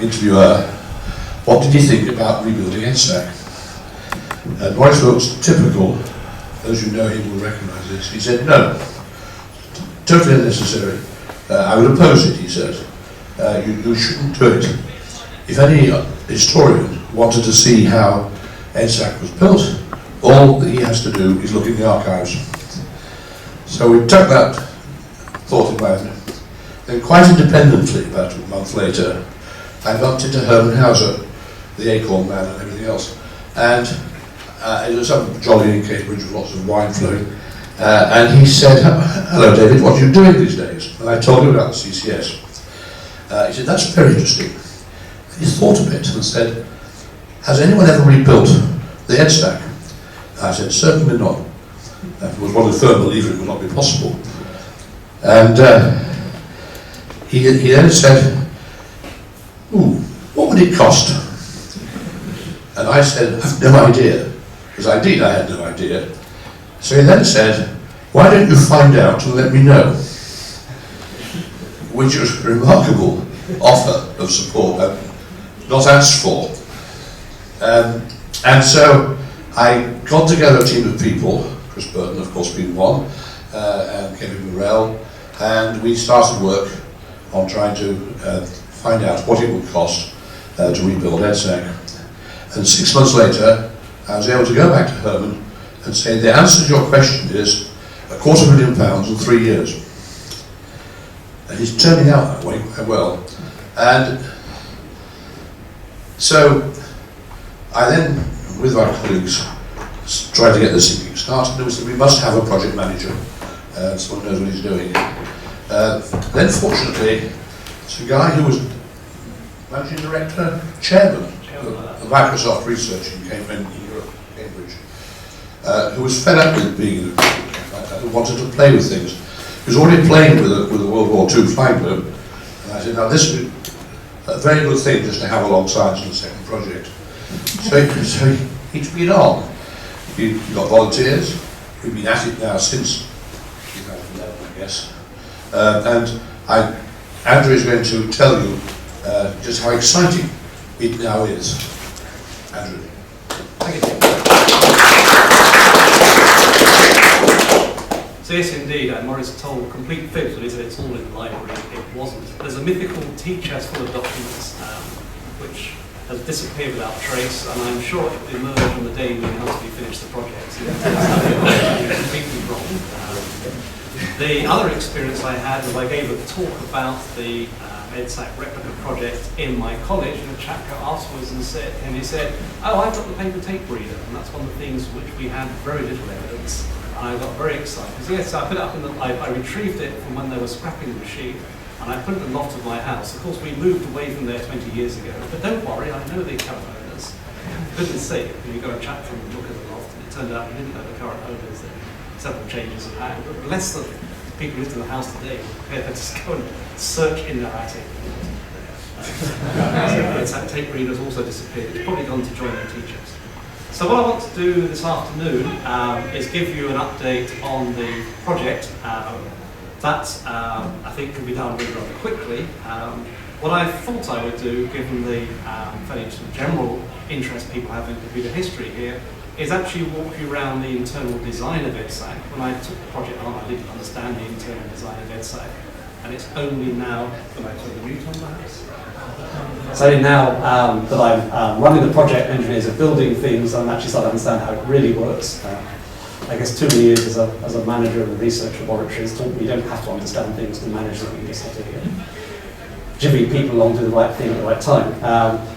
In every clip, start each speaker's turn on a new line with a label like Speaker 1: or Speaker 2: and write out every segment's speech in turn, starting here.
Speaker 1: interviewer, what did he think about rebuilding EDSAC? And Maurice Wilkes, typical, those who know him will recognise this, he said, no, totally unnecessary. I would oppose it, he said. You shouldn't do it. If any historian wanted to see how EDSAC was built, all that he has to do is look in the archives. So we took that thought in mind. Then quite independently, about a month later, I bumped into Herbert, the Acorn man and everything else. And it was some jolly in Cambridge with lots of wine flowing. And he said, hello David, what are you doing these days? And I told him about the CCS. He said, that's very interesting. And he thought a bit and said, has anyone ever rebuilt the EDSAC? I said, certainly not. I was one of the firm believers it would not be possible. And he then said, ooh, what would it cost? And I said, I've no idea. Because indeed I had no idea. So he then said, why don't you find out and let me know? Which was a remarkable offer of support, not asked for. And so I got together a team of people, Chris Burton of course being one, and Kevin Morrell, and we started work on trying to find out what it would cost to rebuild EDSAC. And 6 months later, I was able to go back to Herman and say, the answer to your question is £250,000 in 3 years. And it's turning out that way quite well. And so I then, with our colleagues, tried to get this thinking started. It was that we must have a project manager, someone knows what he's doing. Then fortunately, it's a guy who was managing director, chairman of Microsoft Research in Cambridge, who was fed up with being in a group like that, who wanted to play with things. He was already playing with a World War II flying balloon. And I said, now this would be a very good thing just to have alongside as the second project. So he took it on. He got volunteers. We've been at it now since 2011, I guess. And Andrew is going to tell you just how exciting it now is. Andrew. Thank you.
Speaker 2: So yes, indeed, Maurice told complete fibs when he said it's all in the library. It wasn't. There's a mythical tea chest full of documents which has disappeared without trace, and I'm sure it will emerge on the day we announce we finish the project. So it's completely wrong. The other experience I had was I gave a talk about the EDSAC Replica Project in my college, and a chap got afterwards and he said, oh, I've got the paper tape reader, and that's one of the things which we had very little evidence. And I got very excited. So yes, I put it up I retrieved it from when they were scrapping the machine, and I put it in the loft of my house. Of course, we moved away from there 20 years ago, but don't worry, I know the current owners. Couldn't see it. We got a chat from the look at the loft, and it turned out we didn't know the current owners. Several changes have happened, but less than people who live in the house today prepared to just go and search in their attic. That tape reader has also disappeared. It's probably gone to join the teachers. So what I want to do this afternoon is give you an update on the project. That I think can be done really rather quickly. What I thought I would do, given the fairly general interest people have in computer history here, is actually walk you around the internal design of EDSAC. When I took the project on, I didn't understand the internal design of EDSAC, and it's only now that I turn the mute on perhaps. So now that I'm running the project, engineers are building things, I'm actually starting to understand how it really works. I guess too many years as a manager of a research laboratory has taught me you don't have to understand things to manage them, you just have to jivvy people along to the right thing at the right time.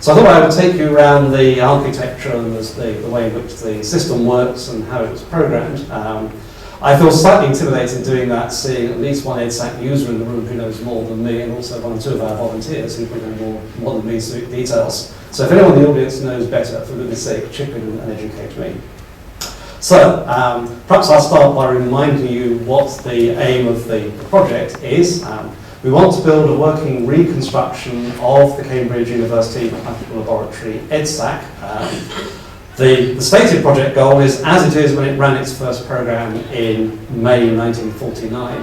Speaker 2: So I thought I would take you around the architecture and the way in which the system works and how it was programmed. I feel slightly intimidated doing that, seeing at least one EDSAC user in the room who knows more than me, and also one or two of our volunteers who know more than me details. So if anyone in the audience knows better, for goodness sake, chip in and educate me. So perhaps I'll start by reminding you what the aim of the project is. We want to build a working reconstruction of the Cambridge University Mathematical Laboratory EDSAC. The stated project goal is, as it is when it ran its first program in May 1949,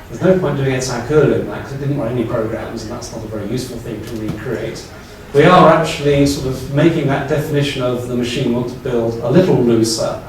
Speaker 3: There's no point doing EDSAC earlier than that because it didn't run any programs, and that's not a very useful thing to recreate. We are actually sort of making that definition of the machine we want to build a little looser.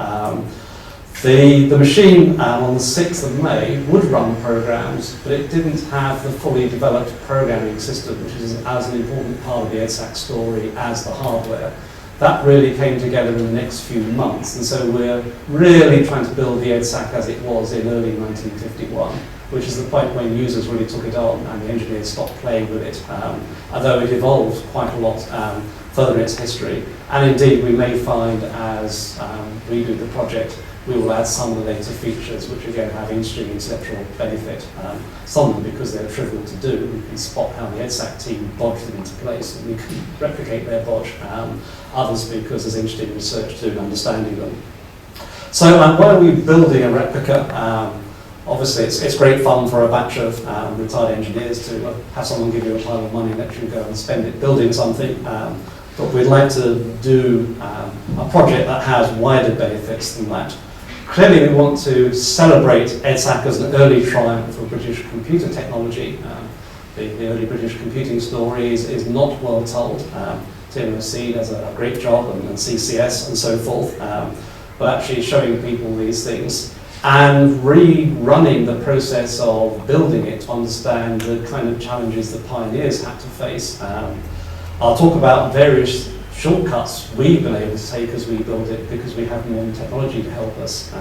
Speaker 3: The machine on the 6th of May would run programs, but it didn't have the fully developed programming system, which is as an important part of the EDSAC story as the hardware. That really came together in the next few months, and so we're really trying to build the EDSAC as it was in early 1951, which is the point when users really took it on and the engineers stopped playing with it, although it evolved quite a lot further in its history. And indeed, we may find as we do the project, we will add some of the later features which again have interesting intellectual benefit. Some of them because they're trivial to do. We can spot how the EDSAC team bodged them into place and we can replicate their bodge. Others because there's interesting research to understanding them. So why are we building a replica? Obviously it's great fun for a batch of retired engineers to have someone give you a pile of money and let you go and spend it building something. But we'd like to do a project that has wider benefits than that. Clearly we want to celebrate EDSAC as an early triumph of British computer technology. The early British computing story is not well told. TMOC does a great job, and CCS and so forth, but actually showing people these things and rerunning the process of building it to understand the kind of challenges the pioneers had to face. I'll talk about various shortcuts we've been able to take as we build it because we have modern technology to help us.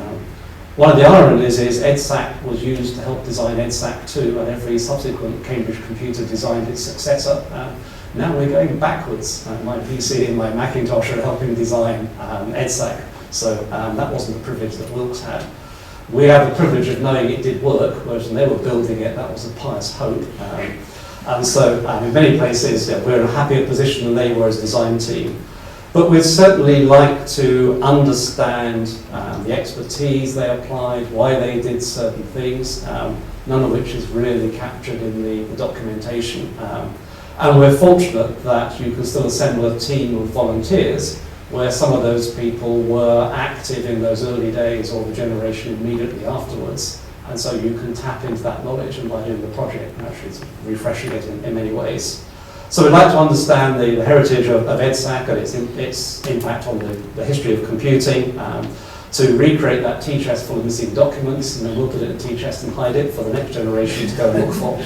Speaker 3: One of the ironies is EDSAC was used to help design EDSAC 2 and every subsequent Cambridge computer designed its successor. Now we're going backwards. My PC and my Macintosh are helping design EDSAC, so that wasn't the privilege that Wilkes had. We have the privilege of knowing it did work, whereas when they were building it, that was a pious hope. And so in many places, we're in a happier position than they were as design team. But we'd certainly like to understand the expertise they applied, why they did certain things, none of which is really captured in the documentation. And we're fortunate that you can still assemble a team of volunteers where some of those people were active in those early days or the generation immediately afterwards. And so you can tap into that knowledge, and by doing the project, actually it's refreshing it in many ways. So we'd like to understand the heritage of EDSAC and its impact on the history of computing, to recreate that tea chest full of missing documents, and then we'll put it in a tea chest and hide it for the next generation to go and look for.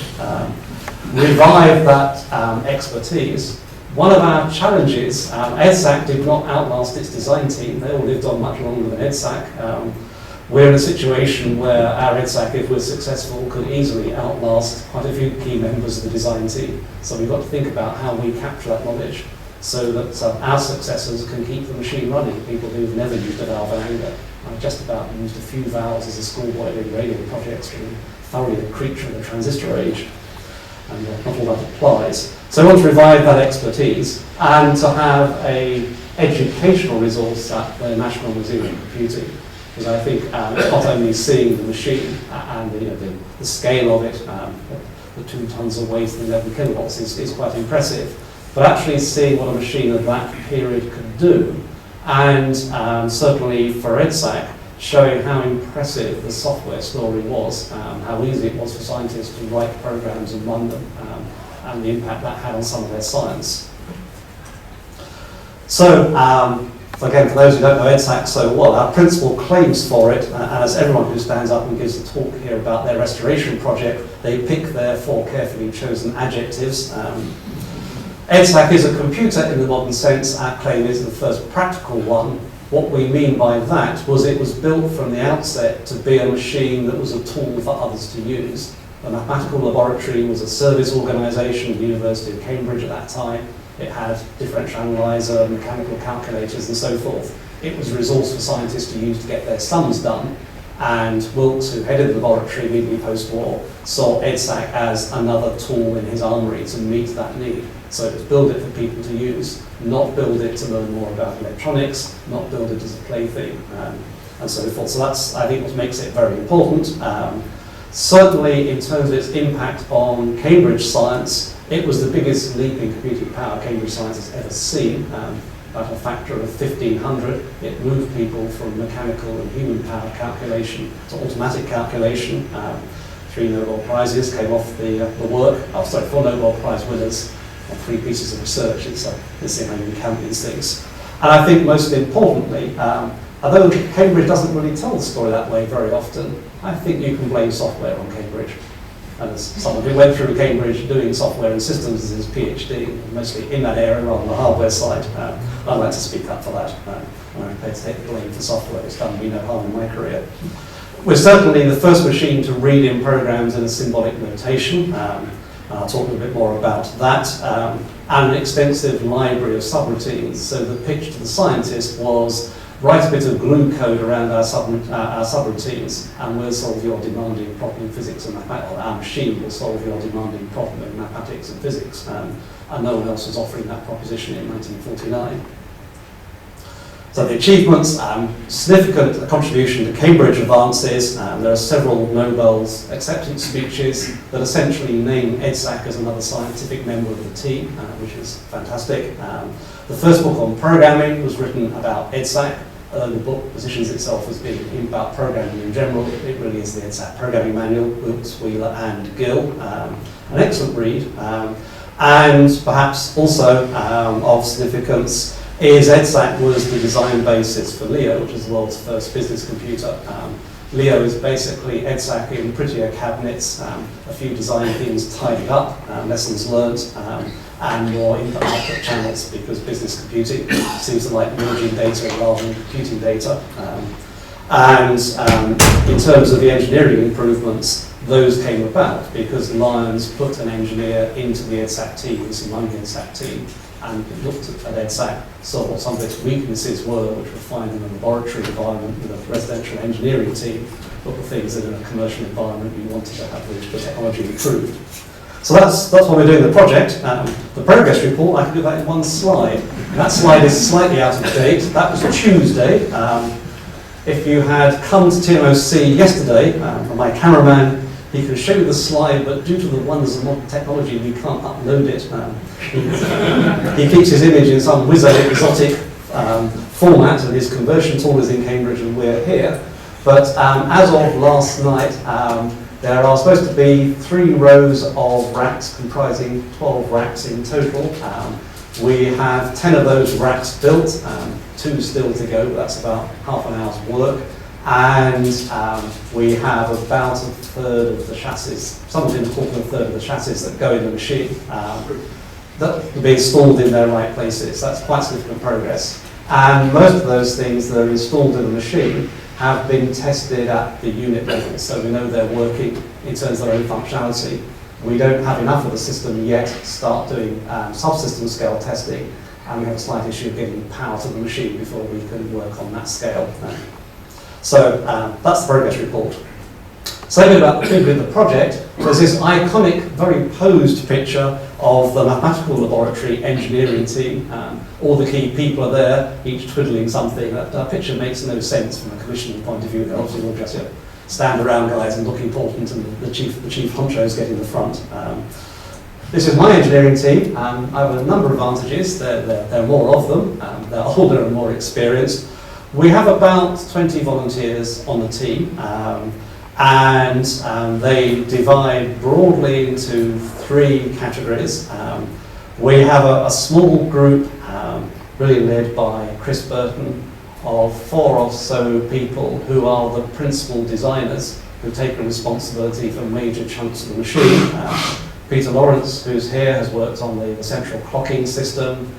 Speaker 3: Revive that expertise. One of our challenges, EDSAC did not outlast its design team. They all lived on much longer than EDSAC. We're in a situation where our EDSAC, if we're successful, could easily outlast quite a few key members of the design team. So we've got to think about how we capture that knowledge so that our successors can keep the machine running, people who've never used a valve of anger. I just about used a few valves as a schoolboy doing radio projects, being thoroughly a creature of the transistor age. And not all that applies. So we want to revive that expertise and to have an educational resource at the National Museum of Computing. Because I think not only seeing the machine and the scale of it, the 2 tons of weight and 11 kilowatts is quite impressive, but actually seeing what a machine of that period could do, and certainly for EDSAC, showing how impressive the software story was, how easy it was for scientists to write programs and run them, and the impact that had on some of their science. So, again, for those who don't know EDSAC so well, our principal claims for it, and as everyone who stands up and gives a talk here about their restoration project, they pick their 4 carefully chosen adjectives. EDSAC is a computer in the modern sense. Our claim is the first practical one. What we mean by that was it was built from the outset to be a machine that was a tool for others to use. The mathematical laboratory was a service organisation at the University of Cambridge at that time. It had differential analyzer, mechanical calculators and so forth. It was a resource for scientists to use to get their sums done. And Wilkes, who headed the laboratory immediately post-war, saw EDSAC as another tool in his armoury to meet that need. So it was build it for people to use, not build it to learn more about electronics, not build it as a plaything, and so forth. So that's, I think, what makes it very important. Certainly, in terms of its impact on Cambridge science, it was the biggest leap in computing power Cambridge science has ever seen. About a factor of 1,500. It moved people from mechanical and human power calculation to automatic calculation. 3 Nobel Prizes came off the work. Oh, sorry, 4 Nobel Prize winners on 3 pieces of research. It's how you count these things. And I think most importantly, although Cambridge doesn't really tell the story that way very often, I think you can blame software on Cambridge. And as someone who went through Cambridge doing software and systems as his PhD, mostly in that area rather than the hardware side, I'd like to speak up for that. I'm prepared to take the blame for software. It's done me no harm in my career. We're certainly the first machine to read in programs in a symbolic notation. I'll talk a bit more about that. And an extensive library of subroutines. So the pitch to the scientist was, write a bit of glue code around our subroutines, and we'll solve your demanding problem in physics and mathematics. Our machine will solve your demanding problem in mathematics and physics. And no one else was offering that proposition in 1949. So the achievements, significant contribution to Cambridge advances. There are several Nobel's acceptance speeches that essentially name EDSAC as another scientific member of the team, which is fantastic. The first book on programming was written about EDSAC. The book positions itself as being about programming in general. It really is the EDSAC programming manual, Wilkes, Wheeler and Gill. An excellent read. And perhaps also of significance is EDSAC was the design basis for Leo, which is the world's first business computer. Leo is basically EDSAC in prettier cabinets, a few design themes tidied up, lessons learnt, and more input-output channels, because business computing seems to like merging data rather than computing data. In terms of the engineering improvements, those came about because Lyons put an engineer into the EDSAC team, this among the EDSAC team, and looked at EDSAC, saw what some of its weaknesses were, which were found in a laboratory environment with a residential engineering team, but the things that in a commercial environment you wanted to have the technology improved. So that's why we're doing the project. The progress report, I can do that in one slide. That slide is slightly out of date. That was Tuesday. If you had come to TMOC yesterday, my cameraman, he can show you the slide, but due to the wonders of modern technology, we can't upload it. He keeps his image in some wizard exotic format, and his conversion tool is in Cambridge, and we're here. But as of last night, there are supposed to be 3 rows of racks comprising 12 racks in total. We have 10 of those racks built, 2 still to go, but that's about half an hour's work. And we have about a third of the chassis, somewhere in the quarter of a third of the chassis that go in the machine that will be installed in their right places. That's quite significant progress. And most of those things that are installed in the machine have been tested at the unit level, so we know they're working in terms of their own functionality. We don't have enough of the system yet to start doing subsystem scale testing, and we have a slight issue of getting power to the machine before we can work on that scale. So that's the progress report. So a bit about the project. There's this iconic, very posed picture of the mathematical laboratory engineering team. All the key people are there, each twiddling something. That picture makes no sense from a commissioning point of view. They're obviously all just stand around guys and look important, and the chief honchos get in the front. This is my engineering team. I have a number of advantages. There are more of them. They're older and more experienced. We have about 20 volunteers on the team, and they divide broadly into 3 categories. We have a small group, really led by Chris Burton, of 4 or so people who are the principal designers, who've taken responsibility for major chunks of the machine. Peter Lawrence, who's here, has worked on the central clocking system.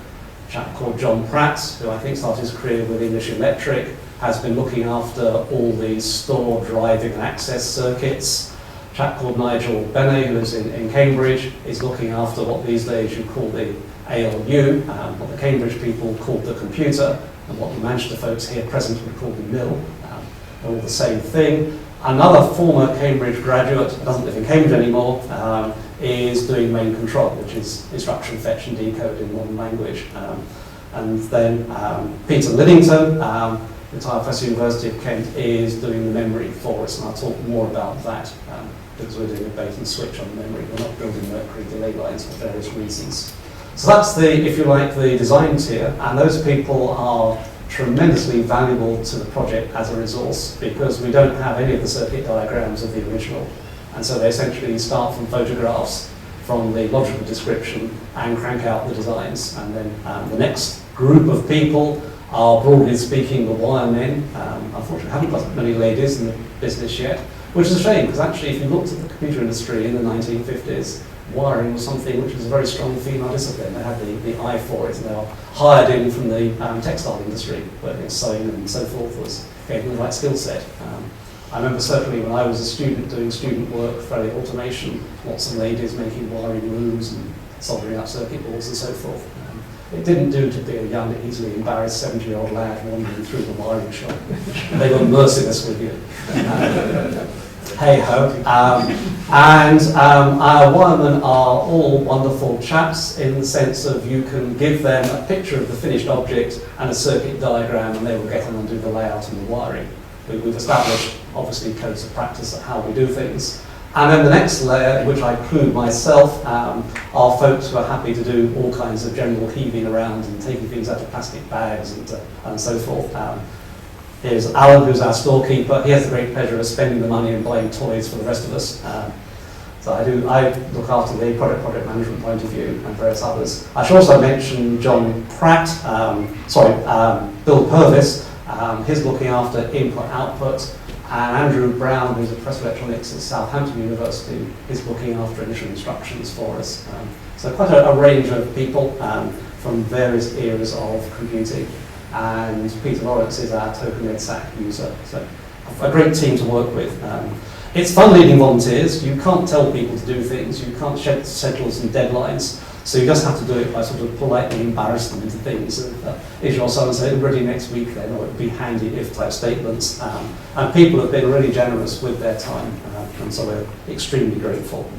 Speaker 3: A chap called John Pratt, who I think started his career with English Electric, has been looking after all the store, driving and access circuits. A chap called Nigel Bennett, who is in Cambridge, is looking after what these days you call the ALU, what the Cambridge people called the computer, and what the Manchester folks here present would call the mill. They're all the same thing. Another former Cambridge graduate, doesn't live in Cambridge anymore, is doing main control, which is instruction fetch and decode in modern language. And then Peter Liddington, retired Professor University of Kent, is doing the memory for us, and I'll talk more about that because we're doing a bait and switch on memory. We're not building Mercury delay lines for various reasons. So that's the, if you like, the design tier, and those people are tremendously valuable to the project as a resource because we don't have any of the circuit diagrams of the original. And so they essentially start from photographs, from the logical description, and crank out the designs. And then the next group of people are, broadly speaking, the wiremen. Unfortunately, I haven't got many ladies in the business yet, which is a shame, because actually if you looked at the computer industry in the 1950s, wiring was something which was a very strong female discipline. They had the eye for it, and they were hired in from the textile industry, where sewing and so forth was gave them the right skill set. I remember certainly when I was a student doing student work for automation, lots of ladies making wiring looms and soldering up circuit boards and so forth. It didn't do to be a young, easily embarrassed 70-year-old lad wandering through the wiring shop. They were merciless with you. Hey-ho. Our wiremen are all wonderful chaps in the sense of you can give them a picture of the finished object and a circuit diagram, and they will get on and do the layout and the wiring. We've established, obviously, codes of practice at how we do things. And then the next layer, in which I include myself, are folks who are happy to do all kinds of general heaving around and taking things out of plastic bags and so forth. Here's Alan, who's our storekeeper. He has the great pleasure of spending the money and buying toys for the rest of us. So I look after the project management point of view and various others. I should also mention John Pratt, Bill Purvis. He's looking after input-output. And Andrew Brown, who's a professor of electronics at Southampton University, is looking after initial instructions for us. So quite a range of people from various eras of computing. And Peter Lawrence is our token EDSAC user. So a great team to work with. It's fun leading volunteers. You can't tell people to do things. You can't set schedules and deadlines. So you just have to do it by sort of politely embarrass them into things. Is your son saying ready next week then, or it would be handy if type statements. And people have been really generous with their time, and so we're extremely grateful.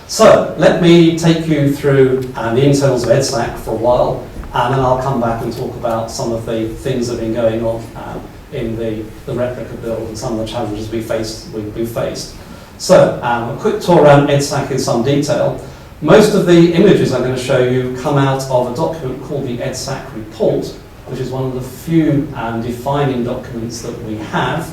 Speaker 3: So let me take you through the internals of EDSAC for a while, and then I'll come back and talk about some of the things that have been going on in the replica build and some of the challenges we've faced. So a quick tour around EDSAC in some detail. Most of the images I'm going to show you come out of a document called the EDSAC report, which is one of the few defining documents that we have.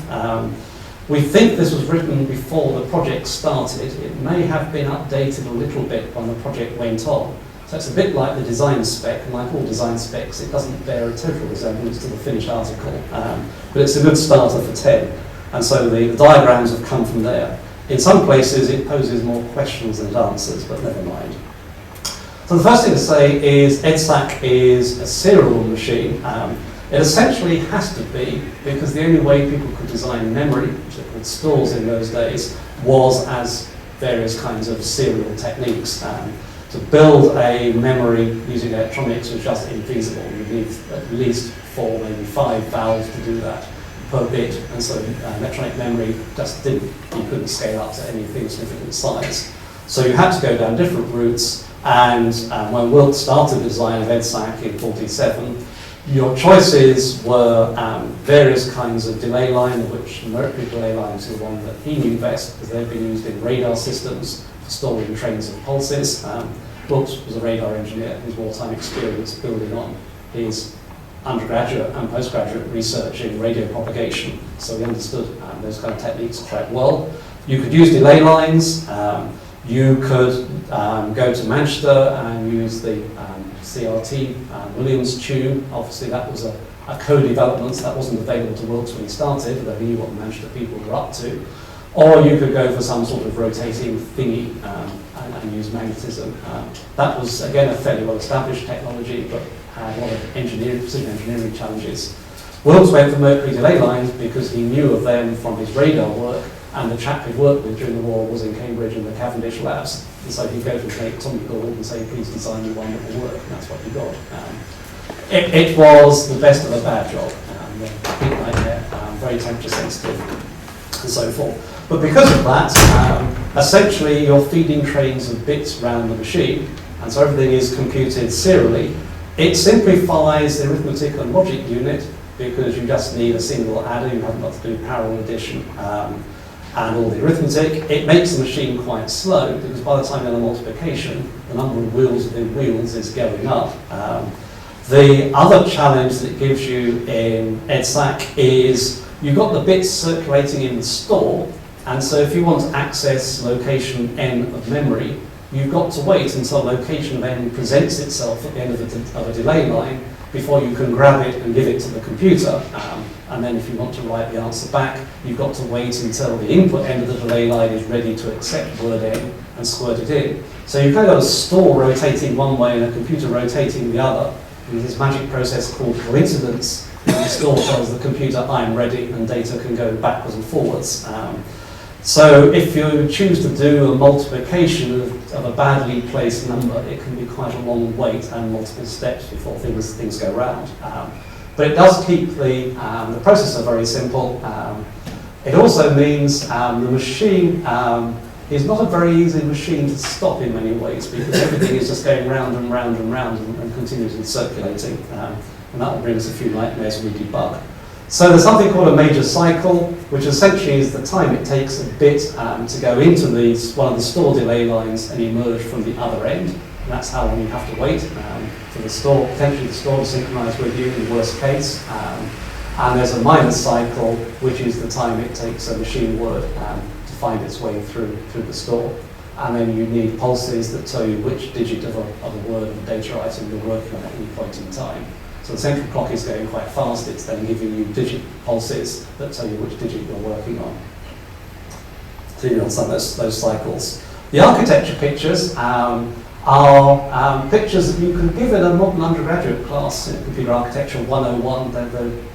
Speaker 3: We think this was written before the project started. It may have been updated a little bit when the project went on. So it's a bit like the design spec, and like all design specs, it doesn't bear a total resemblance to the finished article, but it's a good starter for 10. And so the diagrams have come from there. In some places, it poses more questions than it answers, but never mind. So the first thing to say is EDSAC is a serial machine. It essentially has to be, because the only way people could design memory, which are called stores in those days, was as various kinds of serial techniques. To build a memory using electronics was just infeasible. You need at least 4, maybe 5 valves to do that per bit, and so electronic memory just you couldn't scale up to anything significant size. So you had to go down different routes, and when Wilt started the design of EDSAC in 47, your choices were various kinds of delay line, of which Mercury delay lines are the one that he knew best, because they've been used in radar systems for storing trains of pulses. Wilt was a radar engineer, his wartime experience building on his undergraduate and postgraduate research in radio propagation, so he understood those kind of techniques quite well. You could use delay lines, you could go to Manchester and use the CRT Williams tube. Obviously that was a co-development, so that wasn't available to Wilkes when he started, but they knew what the Manchester people were up to. Or you could go for some sort of rotating thingy and use magnetism. That was, again, a fairly well-established technology, but had a lot of precision engineering challenges. Wilkes went for Mercury delay lines because he knew of them from his radar work, and the chap he'd worked with during the war was in Cambridge in the Cavendish labs. And so he'd go to Tommy Gould and say, please design me one that will work, and that's what he got. It was the best of a bad job. Big nightmare, very temperature sensitive, and so forth. But because of that, essentially you're feeding trains of bits around the machine, and so everything is computed serially. It simplifies the arithmetic and logic unit because you just need a single adder, you haven't got to do parallel addition and all the arithmetic. It makes the machine quite slow because by the time you're on multiplication, the number of wheels within wheels is going up. The other challenge that it gives you in EDSAC is you've got the bits circulating in the store, And so if you want to access location n of memory, you've got to wait until location n presents itself at the end of a delay line before you can grab it and give it to the computer. And then if you want to write the answer back, you've got to wait until the input end of the delay line is ready to accept word n and squirt it in. So you've kind of got a store rotating one way and a computer rotating the other. And this magic process called coincidence, the store tells the computer, I'm ready, and data can go backwards and forwards. So if you choose to do a multiplication of a badly placed number, it can be quite a long wait and multiple steps before things go round. But it does keep the processor very simple. It also means the machine is not a very easy machine to stop in many ways, because everything is just going round and round and round and continuously circulating. And that will bring us a few nightmares when we debug. So there's something called a major cycle, which essentially is the time it takes a bit to go into one of the store delay lines and emerge from the other end. And that's how long you have to wait for the store, potentially the store to synchronize with you in the worst case. And there's a minor cycle, which is the time it takes a machine word to find its way through the store. And then you need pulses that tell you which digit of a word of a data item you're working on at any point in time. So the central clock is going quite fast, it's then giving you digit pulses that tell you which digit you're working on. So you on some of those cycles. The architecture pictures are pictures that you can give in a modern undergraduate class in Computer Architecture 101.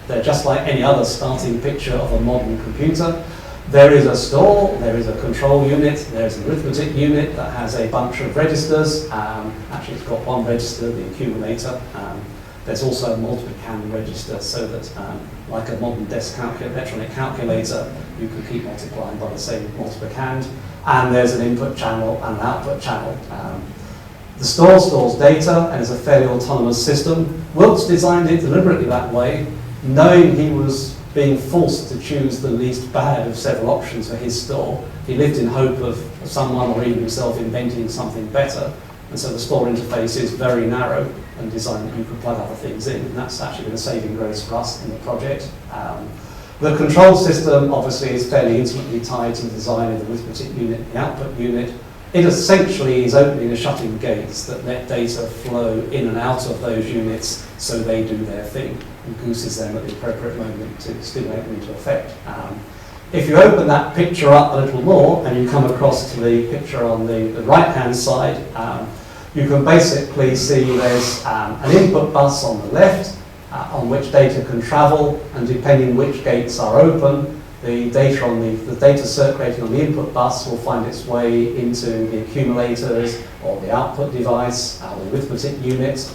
Speaker 3: They're just like any other starting picture of a modern computer. There is a store, there is a control unit, there's an arithmetic unit that has a bunch of registers. Actually, it's got one register, the accumulator. There's also a multiplicand register, so that, like a modern desk electronic calculator, you can keep multiplying by the same multiplicand. And there's an input channel and an output channel. The store stores data and is a fairly autonomous system. Wilkes designed it deliberately that way, knowing he was being forced to choose the least bad of several options for his store. He lived in hope of someone or even himself inventing something better. And so the store interface is very narrow and designed that you can plug other things in. And that's actually been a saving grace for us in the project. The control system obviously is fairly intimately tied to the design of the arithmetic unit, the output unit. It essentially is opening and shutting gates that let data flow in and out of those units so they do their thing, and gooses them at the appropriate moment to stimulate them into effect. If you open that picture up a little more and you come across to the picture on the right-hand side, you can basically see there's an input bus on the left on which data can travel, and depending which gates are open, the data circulating on the input bus will find its way into the accumulators or the output device, the arithmetic unit.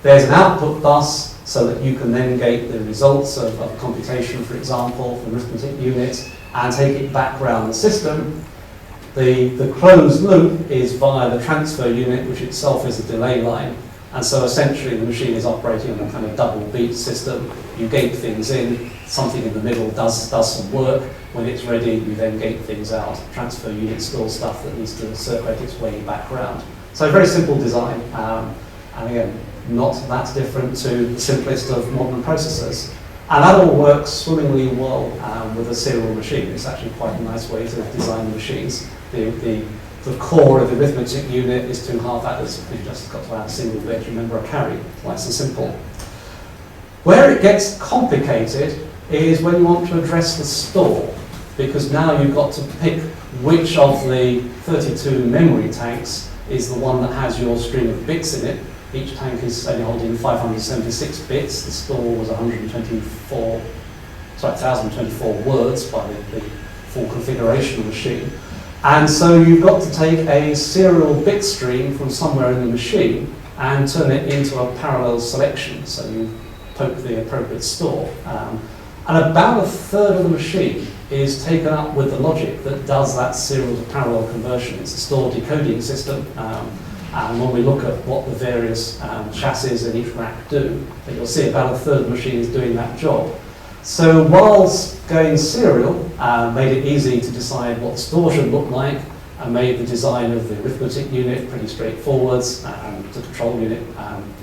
Speaker 3: There's an output bus so that you can then gate the results of computation, for example, from the arithmetic unit, and take it back around the system. The closed loop is via the transfer unit, which itself is a delay line. And so essentially the machine is operating on a kind of double beat system. You gate things in, something in the middle does some work. When it's ready, you then gate things out. Transfer unit stores stuff that needs to circulate its way back around. So a very simple design. And again, not that different to the simplest of modern processors. And that all works swimmingly well with a serial machine. It's actually quite a nice way to design the machines. The core of the arithmetic unit is 2 half adders. You've just got to add a single bit, remember a carry. Nice and simple. Where it gets complicated is when you want to address the store, because now you've got to pick which of the 32 memory tanks is the one that has your stream of bits in it. Each tank is only holding 576 bits. The store was 1,024 words by the full configuration of the machine. And so you've got to take a serial bit stream from somewhere in the machine and turn it into a parallel selection. So you poke the appropriate store. And about 1/3 of the machine is taken up with the logic that does that serial to parallel conversion. It's a store decoding system. And when we look at what the various chassis in each rack do, you'll see about 1/3 of the machine is doing that job. So whilst going serial made it easy to decide what the store should look like, and made the design of the arithmetic unit pretty straightforward, and the control unit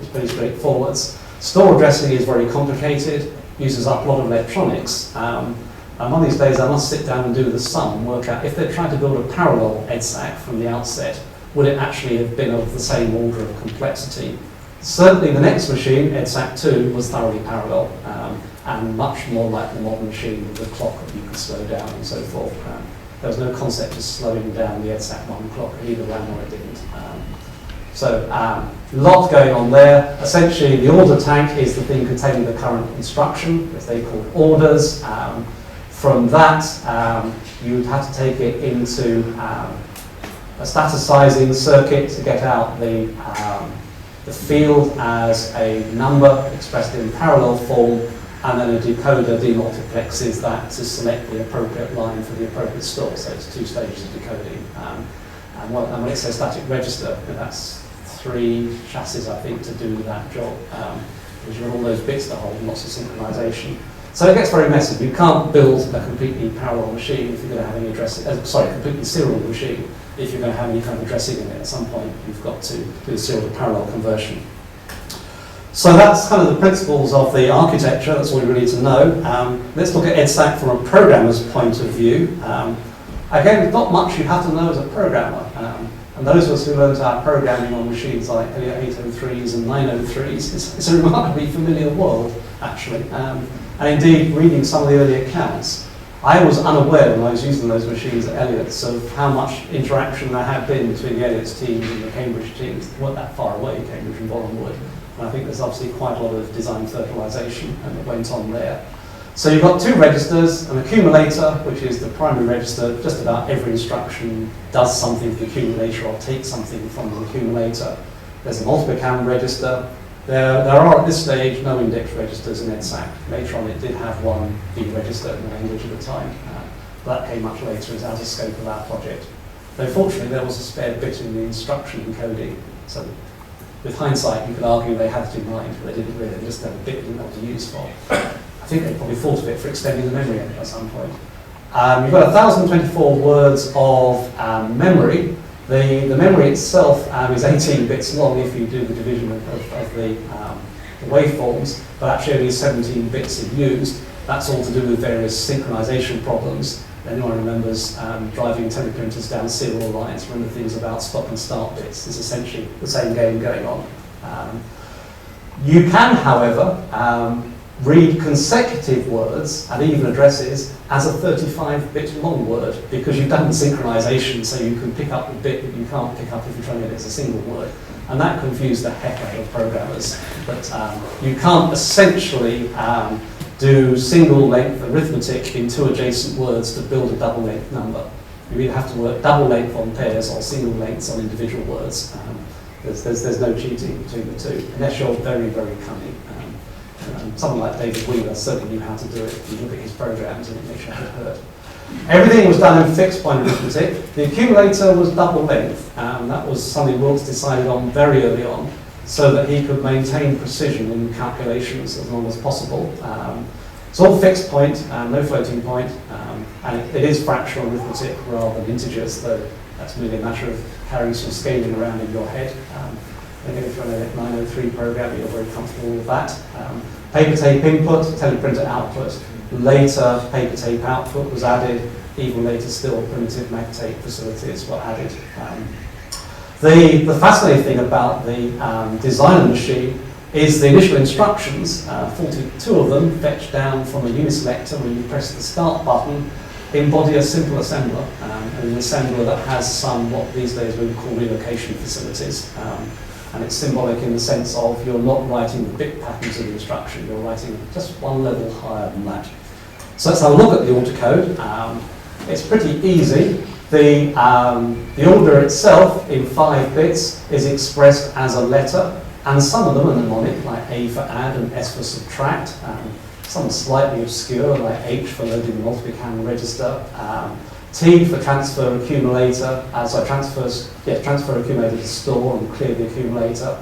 Speaker 3: is pretty straightforward. Store addressing is very complicated, uses up a lot of electronics. And one of these days I must sit down and do the sum and work out if they're trying to build a parallel EDSAC from the outset, would it actually have been of the same order of complexity? Certainly the next machine, EDSAC 2, was thoroughly parallel and much more like the modern machine with the clock that you could slow down and so forth. There was no concept of slowing down the EDSAC 1 clock, it either ran or it didn't. So a lot going on there. Essentially the order tank is the thing containing the current instruction, which they call orders. From that you would have to take it into a staticizing circuit to get out the field as a number expressed in parallel form, and then a decoder demultiplexes that to select the appropriate line for the appropriate store. So it's 2 stages of decoding. And when it says static register, that's 3 chassis, I think, to do that job. Because you've got all those bits to hold and lots of synchronization. So it gets very messy. You can't build a completely parallel machine if you're going to have any addressing, completely serial machine if you're going to have any kind of addressing in it. At some point, you've got to do a serial to parallel conversion. So that's kind of the principles of the architecture. That's all you really need to know. Let's look at EDSAC from a programmer's point of view. Again, not much you have to know as a programmer. And those of us who learned our programming on machines like 803s and 903s, it's a remarkably familiar world, actually. And indeed, reading some of the early accounts, I was unaware when I was using those machines at Elliott's of how much interaction there had been between the Elliott's team and the Cambridge teams. They weren't that far away, Cambridge and Bournemouth. And I think there's obviously quite a lot of design fertilization that went on there. So you've got 2 registers, an accumulator, which is the primary register. Just about every instruction does something to the accumulator or takes something from the accumulator. There's a multiplication register. There are at this stage no index registers in EDSAC. Later on it did have one being registered in the language at the time. But that came much later, it's out of scope of our project. Though fortunately there was a spare bit in the instruction encoding. So with hindsight you could argue they had to mind, but they didn't really, they just had a bit they didn't know what to use for. I think they probably thought of it for extending the memory at some point. You've got 1,024 words of memory. The memory itself is 18 bits long if you do the division of the waveforms, but actually only 17 bits are used. That's all to do with various synchronization problems. Anyone remembers driving teleprinters down serial lines, remember things about stop and start bits. It's essentially the same game going on. You can, however, read consecutive words and even addresses as a 35-bit long word because you've done the synchronization, so you can pick up the bit that you can't pick up if you're trying to get it as a single word. And that confused the heck out of programmers. But you can't essentially do single-length arithmetic in 2 adjacent words to build a double-length number. You either have to work double-length on pairs or single lengths on individual words. There's no cheating between the 2, unless you're very, very cunning. Someone like David Wheeler certainly knew how to do it. You look at his programs and it makes your head hurt. Everything was done in fixed point arithmetic. The accumulator was double length. That was something Wilkes decided on very early on so that he could maintain precision in calculations as long as possible. It's all fixed point, no floating point, and it is fractional arithmetic rather than integers, though that's merely a matter of carrying some scaling around in your head. Again, if you're on a 903 program, you're very comfortable with that. Paper tape input, teleprinter output. Later, paper tape output was added. Even later still, primitive mag tape facilities were added. The fascinating thing about the designer machine is the initial instructions, 42 of them fetched down from a uniselector when you press the start button, embody a simple assembler, an assembler that has some what these days we would call relocation facilities. And it's symbolic in the sense of you're not writing the bit patterns of the instruction, you're writing just one level higher than that. So let's have a look at the order code. It's pretty easy. The order itself in 5 bits is expressed as a letter, and some of them are mnemonic, like A for add and S for subtract. Some are slightly obscure, like H for loading the multiplication register. T for transfer accumulator, transfer accumulator to store and clear the accumulator.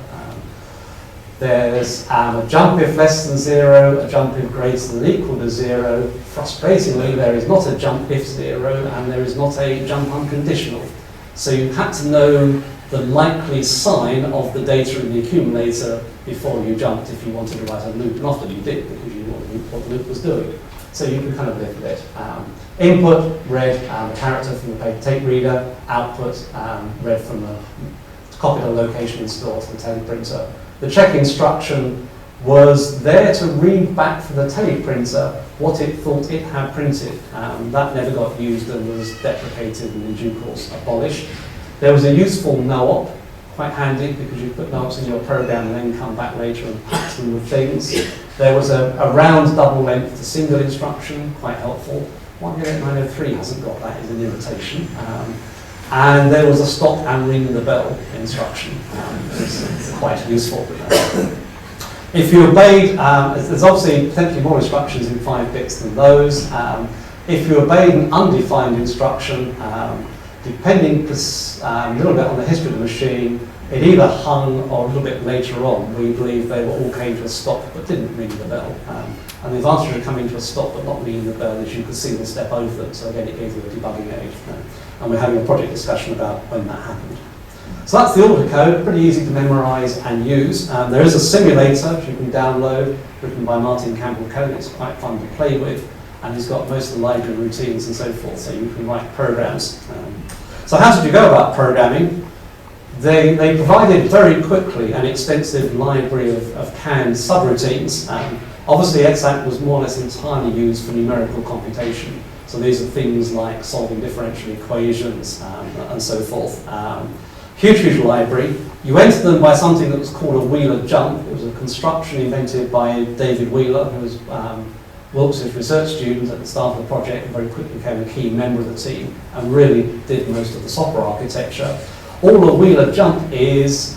Speaker 3: There's a jump if less than 0, a jump if greater than or equal to 0. Frustratingly, there is not a jump if 0, and there is not a jump unconditional. So you had to know the likely sign of the data in the accumulator before you jumped if you wanted to write a loop, and often you did because you knew what the loop was doing. So you can kind of live with it. Input, read a character from the paper tape reader. Output, read from the copied on location and stored to the teleprinter. The check instruction was there to read back from the teleprinter what it thought it had printed. That never got used and was deprecated and in due course abolished. There was a useful no-op, quite handy because you put no-ops in your program and then come back later and patch them with things. There was a round double length to single instruction, quite helpful. 10903 hasn't got that, is an irritation. And there was a stop and ring the bell instruction, it's quite useful. If you obeyed, there's obviously potentially more instructions in 5 bits than those. If you obeyed an undefined instruction, depending a little bit on the history of the machine, it either hung or a little bit later on, we believe they all came to a stop but didn't ring the bell. And the advantage of coming to a stop but not ringing the bell is you could see the step over them, so again it gave you a debugging aid. And we're having a project discussion about when that happened. So that's the order code, pretty easy to memorize and use. There is a simulator which you can download, written by Martin Campbell-Cohn. It's quite fun to play with, and he's got most of the library routines and so forth, so you can write programs. So how did you go about programming? They provided very quickly an extensive library of canned subroutines. Obviously, EDSAC was more or less entirely used for numerical computation. So these are things like solving differential equations and so forth. Huge library. You entered them by something that was called a Wheeler jump. It was a construction invented by David Wheeler, who was Wilkes' research student at the start of the project, and very quickly became a key member of the team and really did most of the software architecture. All a Wheeler jump is,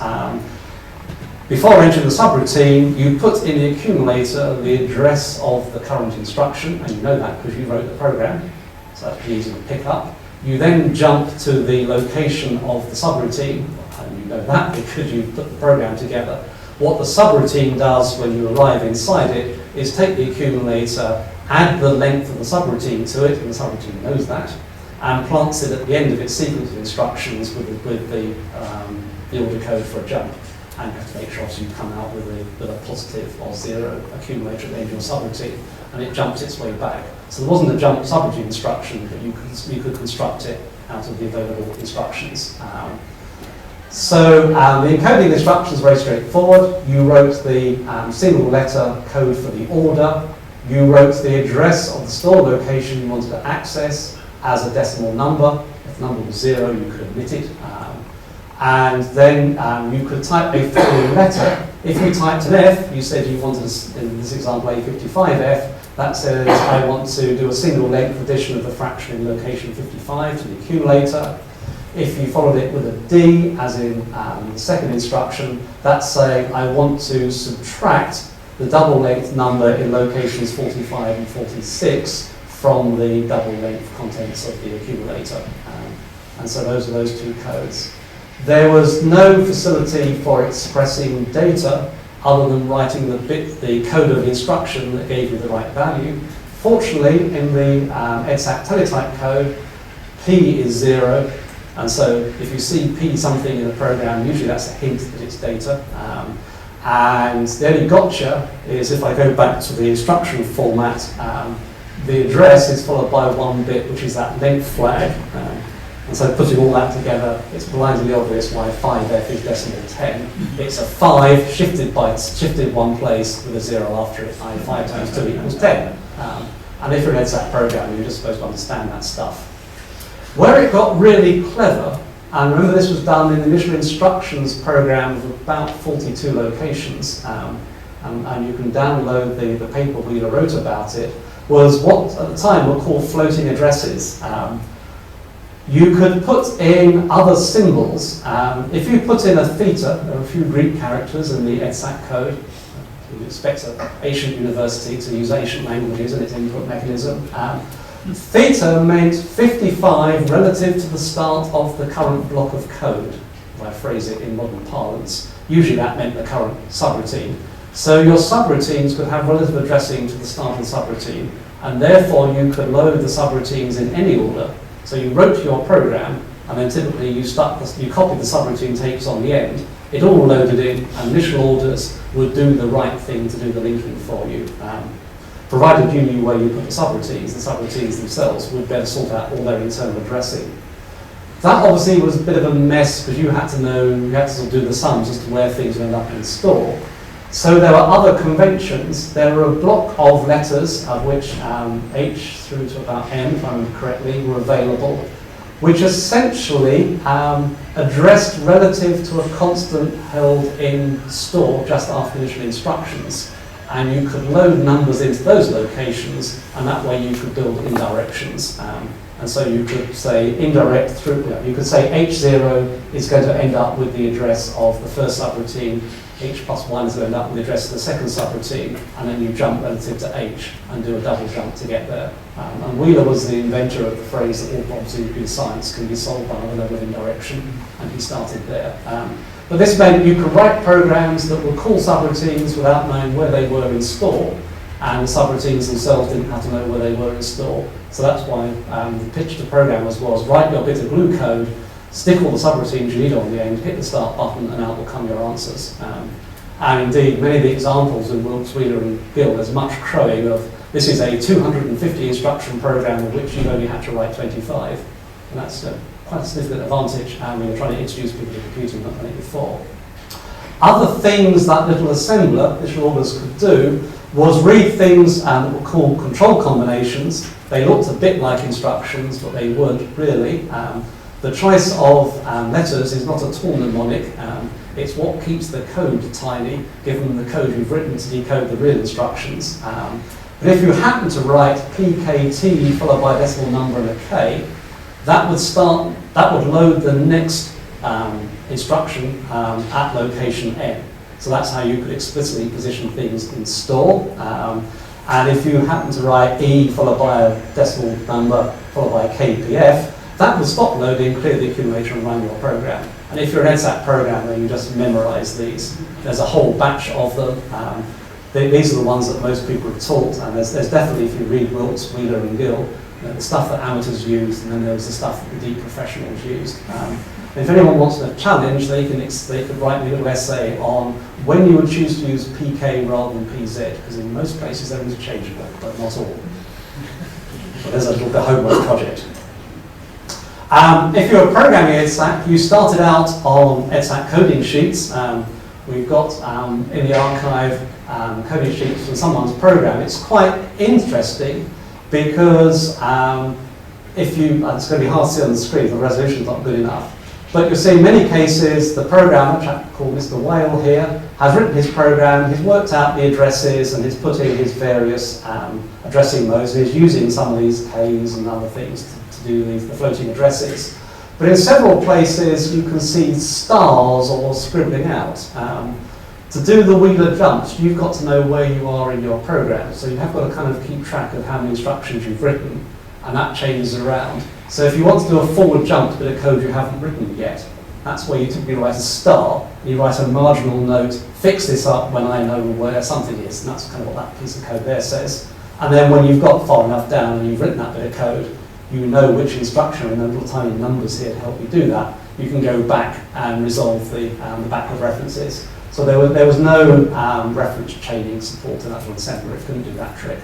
Speaker 3: before entering the subroutine, you put in the accumulator the address of the current instruction, and you know that because you wrote the program, so that's pretty easy to pick up. You then jump to the location of the subroutine, and you know that because you put the program together. What the subroutine does when you arrive inside it is take the accumulator, add the length of the subroutine to it, and the subroutine knows that, and plants it at the end of its sequence of instructions with the order code for a jump. And you have to make sure so you come out with a positive or zero accumulator at the end of your subroutine, and it jumps its way back. So there wasn't a jump subroutine instruction, but you could construct it out of the available instructions. The encoding instructions are very straightforward. You wrote the single letter code for the order. You wrote the address of the store location you wanted to access as a decimal number. If the number was 0, you could omit it. And then you could type a following letter. If you typed an F, you said you wanted, in this example, a 55F. That says I want to do a single length addition of the fraction in location 55 to the accumulator. If you followed it with a D, as in the second instruction, that's saying I want to subtract the double length number in locations 45 and 46 from the double length contents of the accumulator. And so those are those two codes. There was no facility for expressing data other than writing the code of instruction that gave you the right value. Fortunately, in the EDSAC teletype code, P is 0, and so if you see P something in a program, usually that's a hint that it's data. And the only gotcha is if I go back to the instruction format, the address is followed by 1 bit, which is that length flag. And so putting all that together, it's blindly obvious why 5F is decimal 10. It's a 5 shifted 1 place with a 0 after it, i.e. 5 times 2 equals 10. And if you're an EDSAC programmer, you're just supposed to understand that stuff. Where it got really clever, and remember this was done in the initial instructions program of about 42 locations, and you can download the paper Wheeler wrote about it, was what at the time were called floating addresses. You could put in other symbols. If you put in a theta, there are a few Greek characters in the EDSAC code. You'd expect an ancient university to use ancient languages in its input mechanism. Theta meant 55 relative to the start of the current block of code, if I phrase it in modern parlance. Usually that meant the current subroutine. So your subroutines could have relative addressing to the start of the subroutine, and therefore you could load the subroutines in any order. So you wrote your program, and then typically you copied the subroutine tapes on the end. It all loaded in, and initial orders would do the right thing to do the linking for you. provided you knew where you put the subroutines themselves would be able to sort out all their internal addressing. That obviously was a bit of a mess because you had to sort of do the sums as to where things would end up in store. So there were other conventions. There were a block of letters, of which H through to about N, if I remember correctly, were available, which essentially addressed relative to a constant held in store just after initial instructions. And you could load numbers into those locations, and that way you could build indirections. And so you could say indirect through, you could say H0 is going to end up with the address of the first subroutine, H plus 1 is going to end up with the address of the second subroutine, and then you jump relative to H and do a double jump to get there. And Wheeler was the inventor of the phrase that all problems in computer science can be solved by another level of indirection, and he started there. But this meant you could write programs that would call subroutines without knowing where they were in store, and the subroutines themselves didn't have to know where they were in store. So that's why the pitch to programmers was write your bit of glue code, stick all the subroutines you need on the end, hit the start button, and out will come your answers. And indeed, many of the examples in Wilkes, Wheeler, and Gill, there's much crowing of this is a 250 instruction program of which you've only had to write 25. And that's quite a significant advantage when you're trying to introduce people to computing, not done it before. Other things that little assembler, little orders could do, was read things that were called control combinations. They looked a bit like instructions, but they weren't really. The choice of letters is not at all mnemonic. It's what keeps the code tiny, given the code you've written to decode the real instructions. But if you happen to write PKT followed by a decimal number and a K, that would load the next instruction at location N. So that's how you could explicitly position things in store. And if you happen to write E followed by a decimal number followed by a KPF, that will stop loading, clear the accumulator, and run your program. And if you're an EDSAC programmer, you just memorize these. There's a whole batch of them. These are the ones that most people are taught, and there's definitely, if you read Wilkes, Wheeler, and Gill, the stuff that amateurs used, and then there was the stuff that the deep professionals used. If anyone wants a challenge, they could write me a little essay on when you would choose to use PK rather than PZ, because in most places they're interchangeable, but not all. But there's a little bit of homework project. If you're programming EDSAC, you started out on EDSAC coding sheets. We've got in the archive coding sheets from someone's program. It's quite interesting because it's going to be hard to see on the screen, the resolution's not good enough. But you'll see in many cases the programmer, a chap called Mr. Whale here, has written his program, he's worked out the addresses, and he's put in his various addressing modes, and he's using some of these Ks and other things to do the floating addresses. But in several places you can see stars or scribbling out. To do the Wheeler jumps, you've got to know where you are in your program. So you have got to kind of keep track of how many instructions you've written, and that changes around. So if you want to do a forward jump to a bit of code you haven't written yet, that's where you typically write a star, and you write a marginal note, fix this up when I know where something is, and that's kind of what that piece of code there says. And then when you've got far enough down and you've written that bit of code, you know which instruction, and the little tiny numbers here to help you do that, you can go back and resolve the backward references. So there was no reference chaining support in that little assembler, it couldn't do that trick.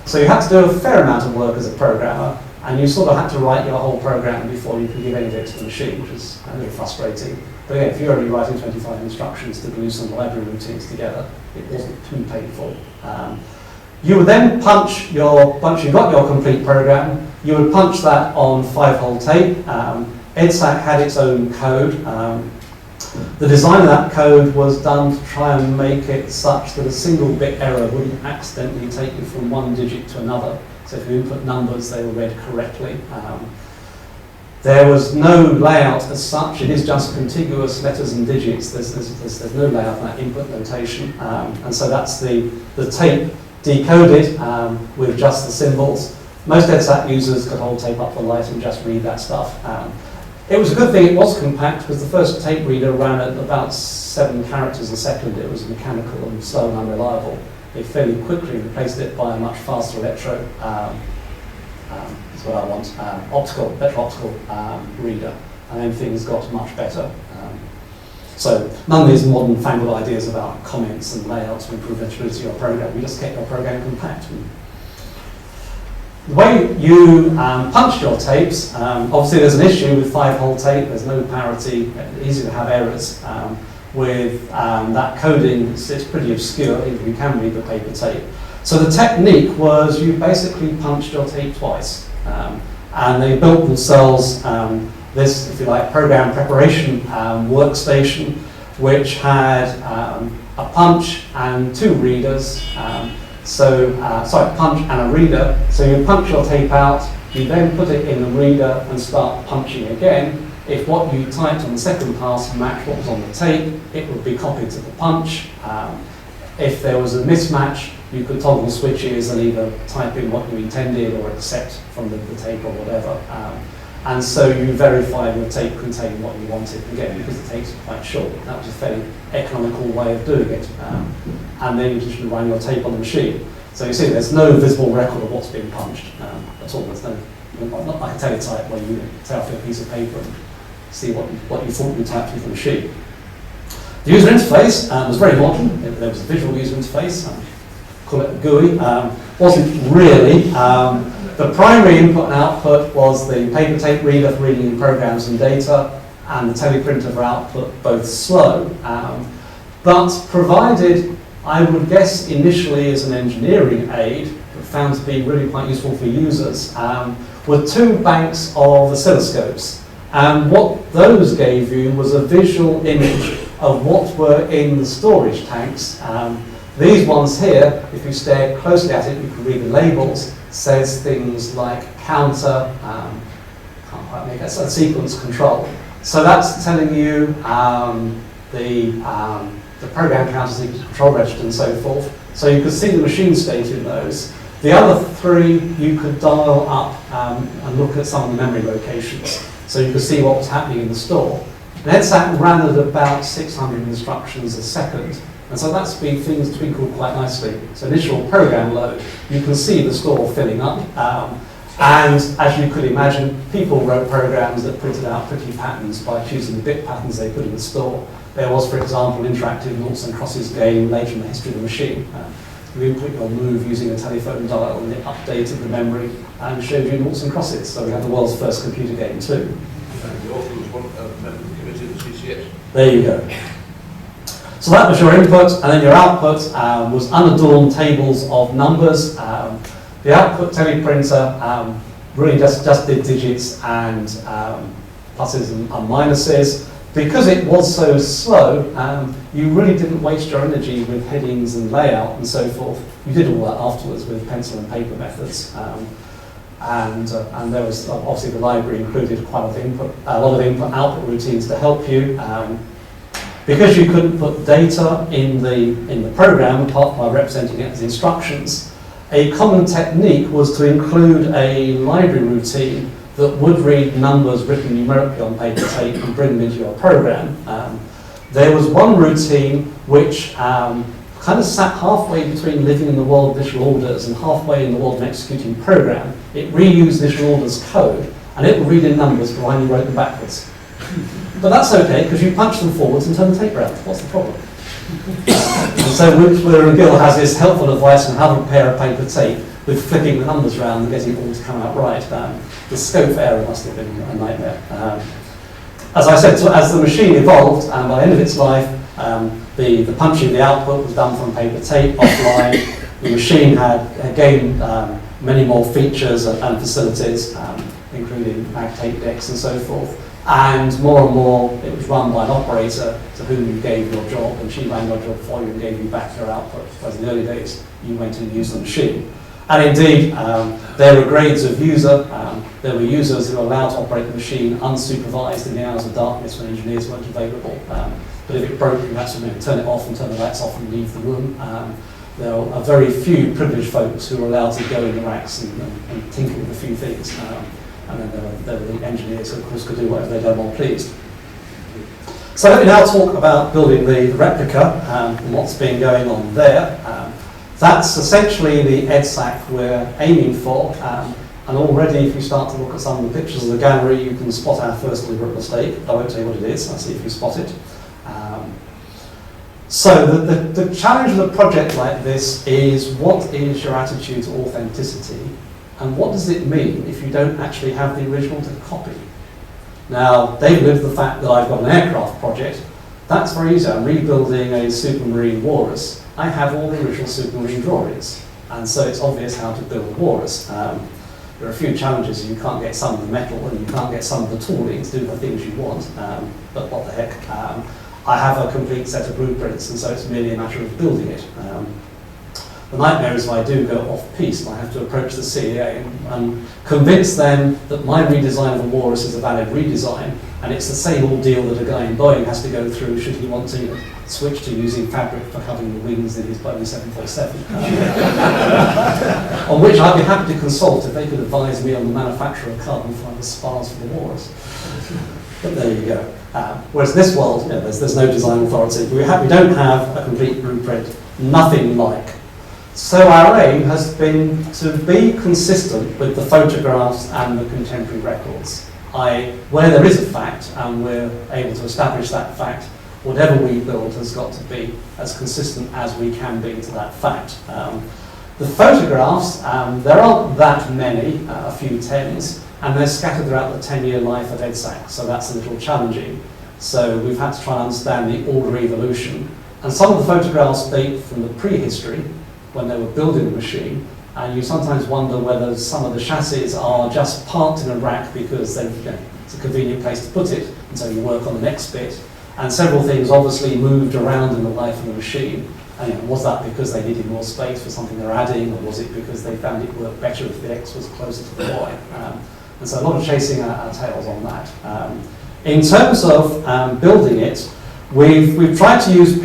Speaker 3: So you had to do a fair amount of work as a programmer, and you sort of had to write your whole program before you could give any of it to the machine, which is a little frustrating. But again, if you're only writing 25 instructions to glue some library routines together, it wasn't too painful. You would then punch once you got your complete program, you would punch that on 5-hole tape. EDSAC had its own code. The design of that code was done to try and make it such that a single bit error wouldn't accidentally take you from one digit to another. So if you input numbers, they were read correctly. There was no layout as such. It is just contiguous letters and digits. There's no layout in that input notation. And so that's the tape decoded with just the symbols. Most EDSAC users could hold tape up the light and just read that stuff. It was a good thing it was compact, because the first tape reader ran at about 7 characters a second. It was mechanical and slow and unreliable. They fairly quickly replaced it by a much faster electro, that's what I want, electro-optical reader, and then things got much better. So none of these modern fangled ideas about comments and layouts to improve legibility of your program. We just kept your program compact. The way you punch your tapes, obviously there's an issue with 5-hole tape. There's no parity, easy to have errors. With that coding, it's pretty obscure, if you can read the paper tape. So the technique was you basically punched your tape twice. And they built themselves this, if you like, program preparation workstation, which had a punch and 2 readers. Punch and a reader. So you punch your tape out, you then put it in the reader and start punching again. If what you typed on the second pass matched what was on the tape, it would be copied to the punch. If there was a mismatch, you could toggle switches and either type in what you intended or accept from the tape or whatever. And so you verified your tape contained what you wanted, again, because the tapes are quite short. That was a fairly economical way of doing it. And then you just run your tape on the machine. So you see there's no visible record of what's being punched at all. There's no, not like a teletype where you tear off your piece of paper and see what you thought you typed with the machine. The user interface was very modern. There was a visual user interface, call it a GUI. Wasn't really. The primary input and output was the paper tape reader for reading programs and data, and the teleprinter for output, both slow. But provided, I would guess initially as an engineering aid, but found to be really quite useful for users, were 2 banks of oscilloscopes. And what those gave you was a visual image of what were in the storage tanks. These ones here, if you stare closely at it, you can read the labels, says things like counter, can't quite make it, so sequence control. So that's telling you the program counter, sequence control register and so forth. So you could see the machine state in those. The other 3 you could dial up and look at some of the memory locations. So you could see what was happening in the store. And EDSAC ran at about 600 instructions a second. And so that's been things twinkled quite nicely. So initial program load, you can see the store filling up. And as you could imagine, people wrote programs that printed out pretty patterns by choosing the bit patterns they put in the store. There was, for example, an interactive noughts and crosses game later in the history of the machine. You input your move using a telephone dial and it updated the memory and showed you noughts and crosses. So we had the world's first computer game too.
Speaker 1: The author was one member of the committee of the CCS.
Speaker 3: There you go. So that was your input, and then your output was unadorned tables of numbers. The output teleprinter really just did digits and pluses and minuses. Because it was so slow, you really didn't waste your energy with headings and layout and so forth. You did all that afterwards with pencil and paper methods. And there was obviously the library included quite a lot of input-output routines to help you. Because you couldn't put data in the program, apart from representing it as instructions, a common technique was to include a library routine that would read numbers written numerically on paper tape and bring them into your program. There was one routine which kind of sat halfway between living in the world of visual orders and halfway in the world of executing program. It reused visual orders code, and it would read in numbers provided you wrote them backwards. But that's okay, because you punch them forwards and turn the tape around. What's the problem? And so Whitler and Gill has this helpful advice on how to prepare a paper tape with flipping the numbers around and getting it all to come out right. The scope for error must have been a nightmare. As I said, so as the machine evolved, and by the end of its life, the punching, the output was done from paper tape offline. The machine had gained many more features and facilities, including mag tape decks and so forth. And more, it was run by an operator to whom you gave your job, and she ran your job for you and gave you back your output. Whereas in the early days, you went and used the machine. And indeed, there were grades of user. There were users who were allowed to operate the machine unsupervised in the hours of darkness when engineers weren't available. But if it broke, you had to turn it off and turn the lights off and leave the room. There were very few privileged folks who were allowed to go in the racks and tinker with a few things. And then there were the engineers who, of course, could do whatever they done while pleased. So let me now talk about building the replica and what's been going on there. That's essentially the EDSAC we're aiming for. And already, if you start to look at some of the pictures of the gallery, you can spot our first deliberate mistake. I won't tell you what it is, I'll see if you spot it. So the challenge of a project like this is, what is your attitude to authenticity, and what does it mean if you don't actually have the original to copy? Now, they've lived the fact that I've got an aircraft project. That's very easy. I'm rebuilding a supermarine walrus. I have all the original supermarine drawings, and so it's obvious how to build a walrus. There are a few challenges. You can't get some of the metal, and you can't get some of the tooling to do the things you want, but what the heck. I have a complete set of blueprints, and so it's merely a matter of building it. The nightmare is if I do go off-piste, I have to approach the CEA and convince them that my redesign of a walrus is a valid redesign, and it's the same ordeal that a guy in Boeing has to go through should he want to switch to using fabric for covering the wings in his Boeing 747. On which I'd be happy to consult if they could advise me on the manufacture of carbon fibre spars for the walrus. But there you go. Whereas this world, there's no design authority. We don't have a complete blueprint, nothing like. So our aim has been to be consistent with the photographs and the contemporary records. Where there is a fact and we're able to establish that fact, whatever we build has got to be as consistent as we can be to that fact. The photographs, there aren't that many, a few tens, and they're scattered throughout the 10-year life of EDSAC, so that's a little challenging. So we've had to try and understand the order evolution. And some of the photographs date from the prehistory, when they were building the machine, and you sometimes wonder whether some of the chassis are just parked in a rack because it's a convenient place to put it, and so you work on the next bit. And several things obviously moved around in the life of the machine. And was that because they needed more space for something they're adding, or was it because they found it worked better if the X was closer to the Y? And so a lot of chasing our tails on that. In terms of building it, we've tried to use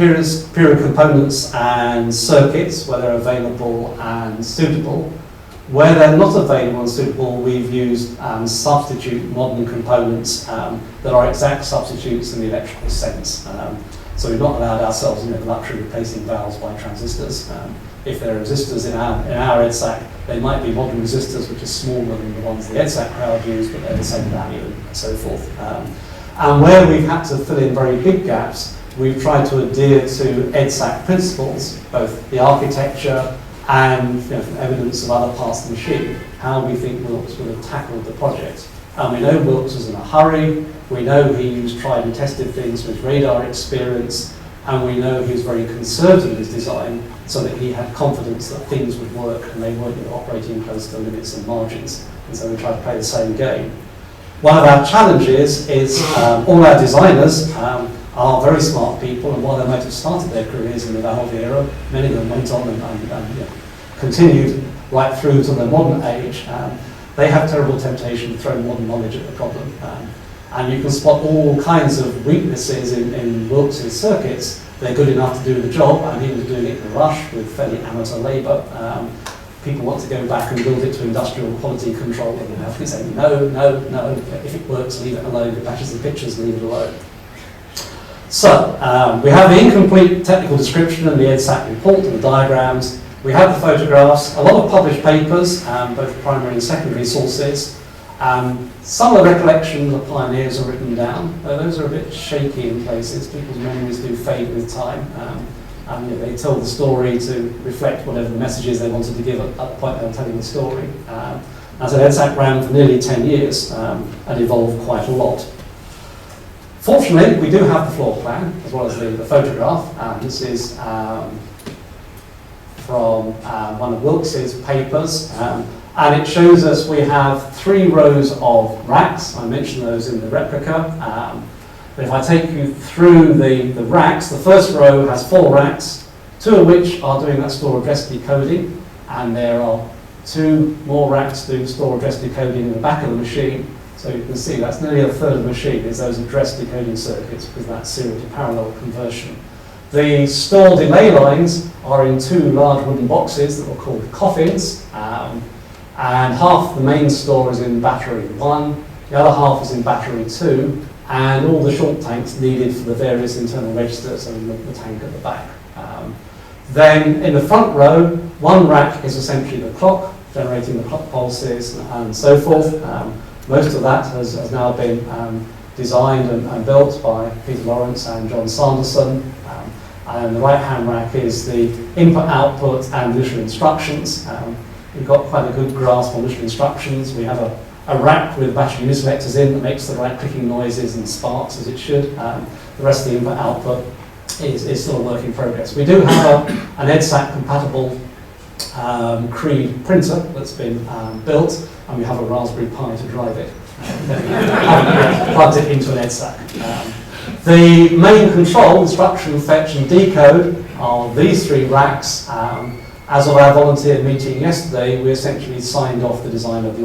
Speaker 3: period components and circuits where they're available and suitable. Where they're not available and suitable, we've used substitute modern components that are exact substitutes in the electrical sense. So we've not allowed ourselves the luxury of replacing valves by transistors. If there are resistors in our EDSAC, they might be modern resistors which are smaller than the ones the EDSAC crowd use, but they're the same value and so forth. And where we've had to fill in very big gaps, we've tried to adhere to EDSAC principles, both the architecture and evidence of other parts of the machine, how we think Wilkes would have tackled the project. And we know Wilkes was in a hurry, we know he used tried and tested things with radar experience, and we know he was very conservative in his design so that he had confidence that things would work and they weren't operating close to limits and margins. And so we tried to play the same game. One of our challenges is all our designers are very smart people, and while they might have started their careers in the valve era, many of them went on and continued right through to the modern age. They have terrible temptation to throw modern knowledge at the problem. And you can spot all kinds of weaknesses in Wilkes' circuits. They're good enough to do the job, and he was doing it in a rush with fairly amateur labour. People want to go back and build it to industrial quality control, and they say, no, if it works, leave it alone. If it matches the pictures, leave it alone. So, we have the incomplete technical description and the EDSAC report and the diagrams. We have the photographs, a lot of published papers, both primary and secondary sources. Some of the recollections of pioneers are written down. Those are a bit shaky in places. People's memories do fade with time. They tell the story to reflect whatever the messages they wanted to give at the point they were telling the story. As an EDSAC ran for nearly 10 years and evolved quite a lot. Fortunately, we do have the floor plan as well as the photograph. This is from one of Wilkes' papers. And it shows us we have 3 rows of racks. I mentioned those in the replica. But if I take you through the racks, the first row has 4 racks, 2 of which are doing that store address decoding, and there are 2 more racks doing store address decoding in the back of the machine. So you can see that's nearly a third of the machine is those address decoding circuits because that's serial to parallel conversion. The store delay lines are in 2 large wooden boxes that were called coffins, and half the main store is in battery 1, the other half is in battery 2, and all the short tanks needed for the various internal registers and the tank at the back. Then in the front row, 1 rack is essentially the clock, generating the clock pulses and so forth. Most of that has now been designed and built by Peter Lawrence and John Sanderson. and the right-hand rack is the input, output, and literal instructions. We've got quite a good grasp on literal instructions. We have a rack with a batch of user vectors in that makes the right clicking noises and sparks as it should. The rest of the input, output is still a work in progress. We do have an EDSAC compatible Creed printer that's been built, and we have a Raspberry Pi to drive it. Plugged it into an EDSAC. The main control, instruction, fetch and decode, are these three racks. As of our volunteer meeting yesterday, we essentially signed off the design of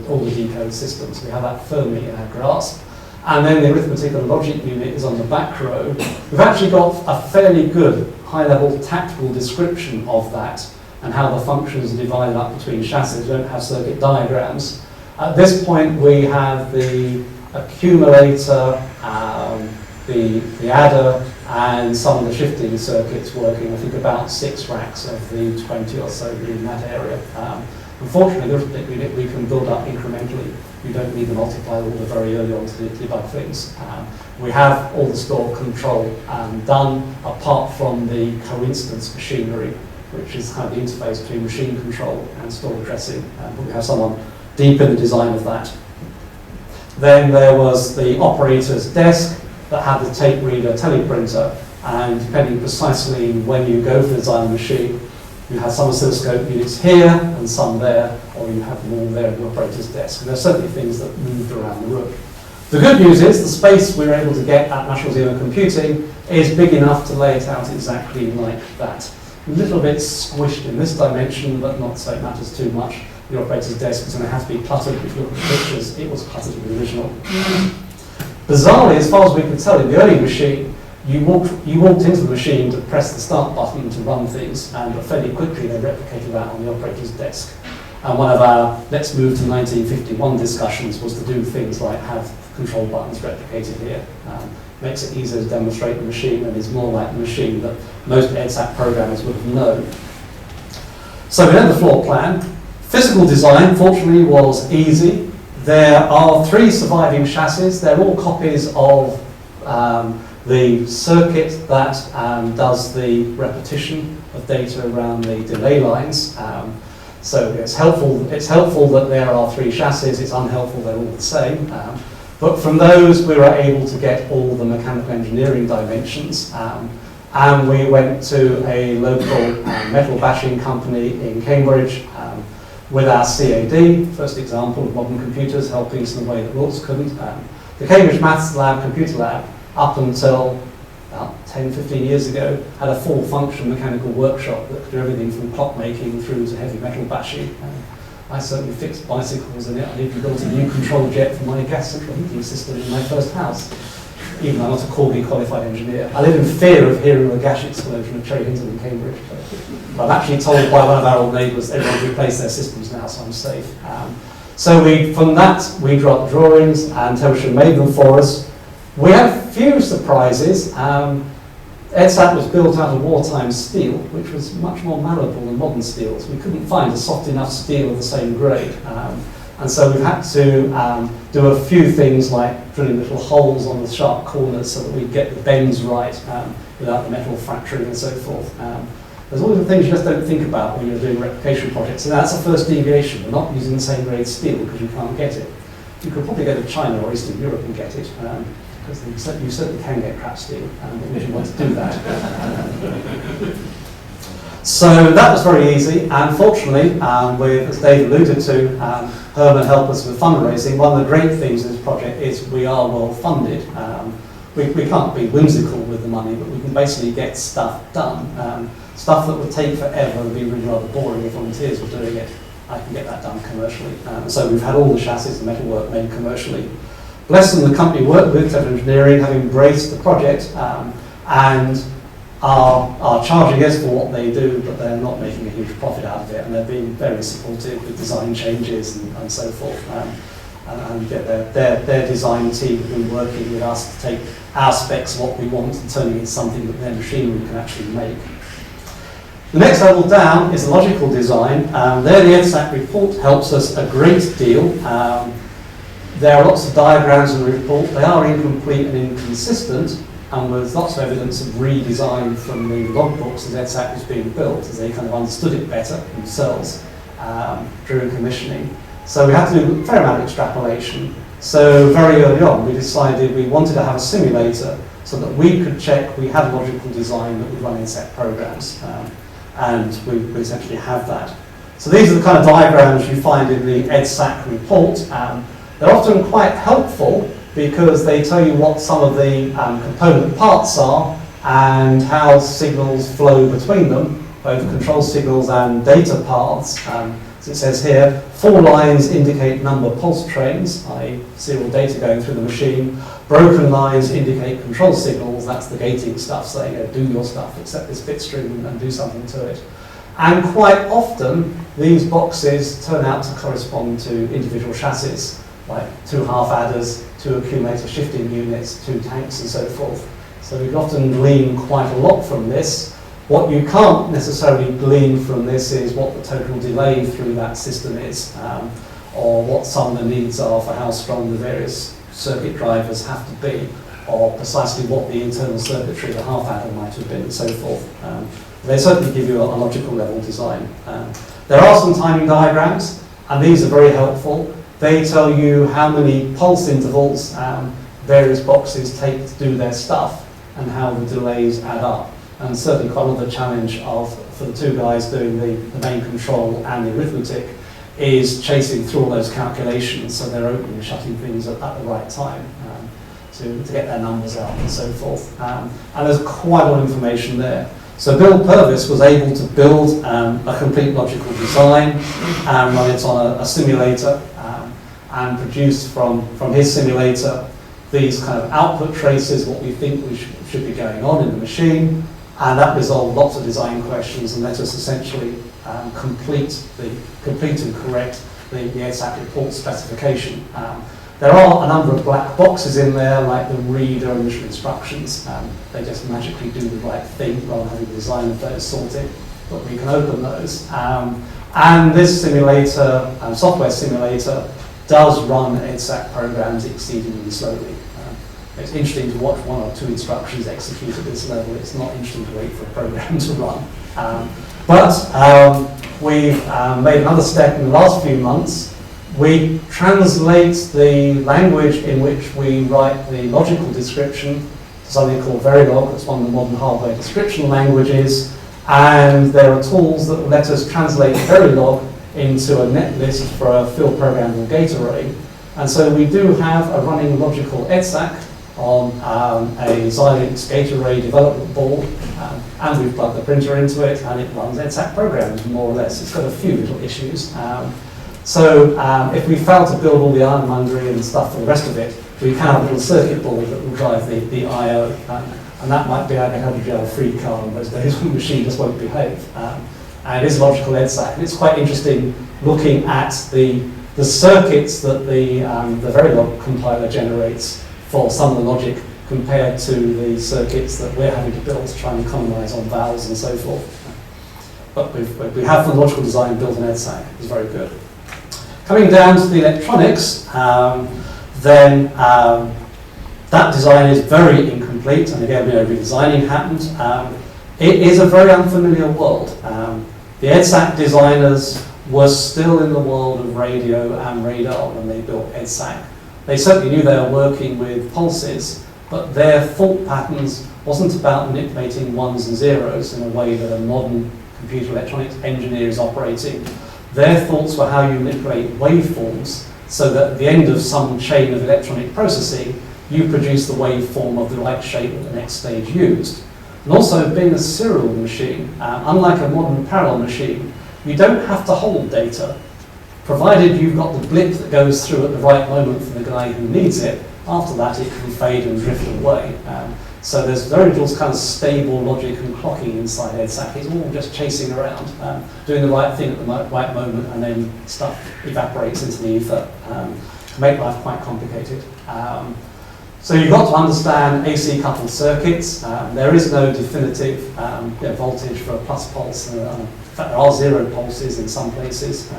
Speaker 3: all the decode systems. We have that firmly in our grasp. And then the arithmetic and logic unit is on the back row. We've actually got a fairly good high-level tactical description of that and how the functions are divided up between chassis. We don't have circuit diagrams. At this point, we have the accumulator, the adder, and some of the shifting circuits working. I think about 6 racks of the 20 or so in that area. Unfortunately, the arithmetic unit we can build up incrementally. You don't need the multiplier order very early on to debug things. We have all the store control done, apart from the coincidence machinery, which is kind of the interface between machine control and store addressing. But we have someone deep in the design of that. Then there was the operator's desk that had the tape reader teleprinter, and depending precisely when you go for the design of the machine, you have some oscilloscope units here and some there, or you have them all there at the operator's desk. And there's certainly things that moved around the room. The good news is the space we were able to get at National Zero Computing is big enough to lay it out exactly like that. A little bit squished in this dimension, but not so it matters too much. The operator's desk is going to have to be cluttered. If you look at the pictures, it was cluttered in the original. Bizarrely, as far as we could tell, in the early machine, you walked into the machine to press the start button to run things, and fairly quickly they replicated that on the operator's desk. And one of our let's move to 1951 discussions was to do things like have control buttons replicated here. Makes it easier to demonstrate the machine, and is more like the machine that most EDSAC programmers would have known. So we had the floor plan. Physical design, fortunately, was easy. There are 3 surviving chassis. They're all copies of the circuit that does the repetition of data around the delay lines. So it's helpful that there are 3 chassis. It's unhelpful they're all the same. But from those, we were able to get all the mechanical engineering dimensions. And we went to a local metal bashing company in Cambridge with our CAD, first example of modern computers helping us in a way that Wilts couldn't. The Cambridge Maths Lab, Computer Lab, up until about 10, 15 years ago, had a full function mechanical workshop that could do everything from clock making through to heavy metal bashing. I certainly fixed bicycles in it. I even built a new control jet for my gas central heating system in my first house, even though I'm not a Corby qualified engineer. I live in fear of hearing a gas explosion at Cherry Hinton in Cambridge. But I'm actually told by one of our old neighbours everyone's replaced their systems now, so I'm safe. So from that, we dropped drawings, and Tertiary made them for us. We had a few surprises. EDSAC was built out of wartime steel, which was much more malleable than modern steels. We couldn't find a soft enough steel of the same grade. And so we've had to do a few things like drilling little holes on the sharp corners so that we get the bends right without the metal fracturing and so forth. There's all the things you just don't think about when you're doing replication projects. And that's the first deviation. We're not using the same grade steel because you can't get it. You could probably go to China or Eastern Europe and get it, because you certainly can get crap steel, but would you want to do that? So that was very easy, and fortunately, as Dave alluded to, Herbert helped us with fundraising. One of the great things in this project is we are well funded. We can't be whimsical with the money, but we can basically get stuff done. Stuff that would take forever and be really rather boring if volunteers were doing it. I can get that done commercially. So we've had all the chassis and metalwork made commercially. Bless them, the company worked with Clever Engineering, have embraced the project, and are charging us for what they do, but they're not making a huge profit out of it, and they're being very supportive with design changes and so forth. And their design team have been working with us to take our specs, what we want, and turning it into something that their machinery can actually make. The next level down is the logical design. There the EDSAC report helps us a great deal. There are lots of diagrams in the report. They are incomplete and inconsistent, and with lots of evidence of redesign from the logbooks as EDSAC was being built, as they kind of understood it better themselves during commissioning. So we had to do a fair amount of extrapolation. So very early on, we decided we wanted to have a simulator so that we could check we had a logical design that would run EDSAC programs, and we essentially have that. So these are the kind of diagrams you find in the EDSAC report. They're often quite helpful because they tell you what some of the component parts are and how signals flow between them, both control signals and data paths. As it says here, 4 lines indicate number pulse trains, i.e. serial data going through the machine. Broken lines indicate control signals, that's the gating stuff, saying, do your stuff, accept this bit stream and do something to it. And quite often, these boxes turn out to correspond to individual chassis, like 2 half adders, 2 accumulator shifting units, 2 tanks and so forth. So we can often glean quite a lot from this. What you can't necessarily glean from this is what the total delay through that system is, or what some of the needs are for how strong the various circuit drivers have to be, or precisely what the internal circuitry of the half adder might have been, and so forth. They certainly give you a logical level design. There are some timing diagrams, and these are very helpful. They tell you how many pulse intervals various boxes take to do their stuff, and how the delays add up. And certainly quite a lot of the challenge for the 2 guys doing the main control and the arithmetic is chasing through all those calculations so they're opening and shutting things at the right time to get their numbers out and so forth. And there's quite a lot of information there. So Bill Purvis was able to build a complete logical design and run it on a simulator and produce from his simulator these kind of output traces, what we think should be going on in the machine. And that resolved lots of design questions and let us essentially complete and correct the EDSAC report specification. There are a number of black boxes in there, like the read or initial instructions. They just magically do the right thing rather than having the design of those sorted, but we can open those. And this simulator, software simulator, does run EDSAC programs exceedingly slowly. It's interesting to watch 1 or 2 instructions execute at this level. It's not interesting to wait for a program to run. But we've made another step in the last few months. We translate the language in which we write the logical description to something called Verilog. That's one of the modern hardware description languages. And there are tools that let us translate Verilog into a netlist for a field programmable gate array. And so we do have a running logical EDSAC on a Xilinx gate array development board, and we've plugged the printer into it, and it runs EDSAC programs, more or less. It's got a few little issues. So if we fail to build all the ironmongery and stuff for the rest of it, we can have a little circuit board that will drive the I.O., and that might be how to drive a free car on those days when the machine just won't behave. And it is logical EDSAC, and it's quite interesting looking at the circuits that the Verilog compiler generates for some of the logic compared to the circuits that we're having to build to try and economize on vowels and so forth. But we have the logical design built in EDSAC. It's very good. Coming down to the electronics, then that design is very incomplete, and again, redesigning happened. It is a very unfamiliar world. The EDSAC designers were still in the world of radio and radar when they built EDSAC. They certainly knew they were working with pulses, but their thought patterns wasn't about manipulating 1s and 0s in a way that a modern computer electronics engineer is operating. Their thoughts were how you manipulate waveforms so that at the end of some chain of electronic processing, you produce the waveform of the right shape at the next stage used. And also, being a serial machine, unlike a modern parallel machine, you don't have to hold data. Provided you've got the blip that goes through at the right moment for the guy who needs it, after that it can fade and drift away. So there's very little kind of stable logic and clocking inside EDSAC. It's all just chasing around, doing the right thing at the right moment, and then stuff evaporates into the ether. To make life quite complicated. So you've got to understand AC coupled circuits. There is no definitive voltage for a plus pulse. In fact, there are 0 pulses in some places.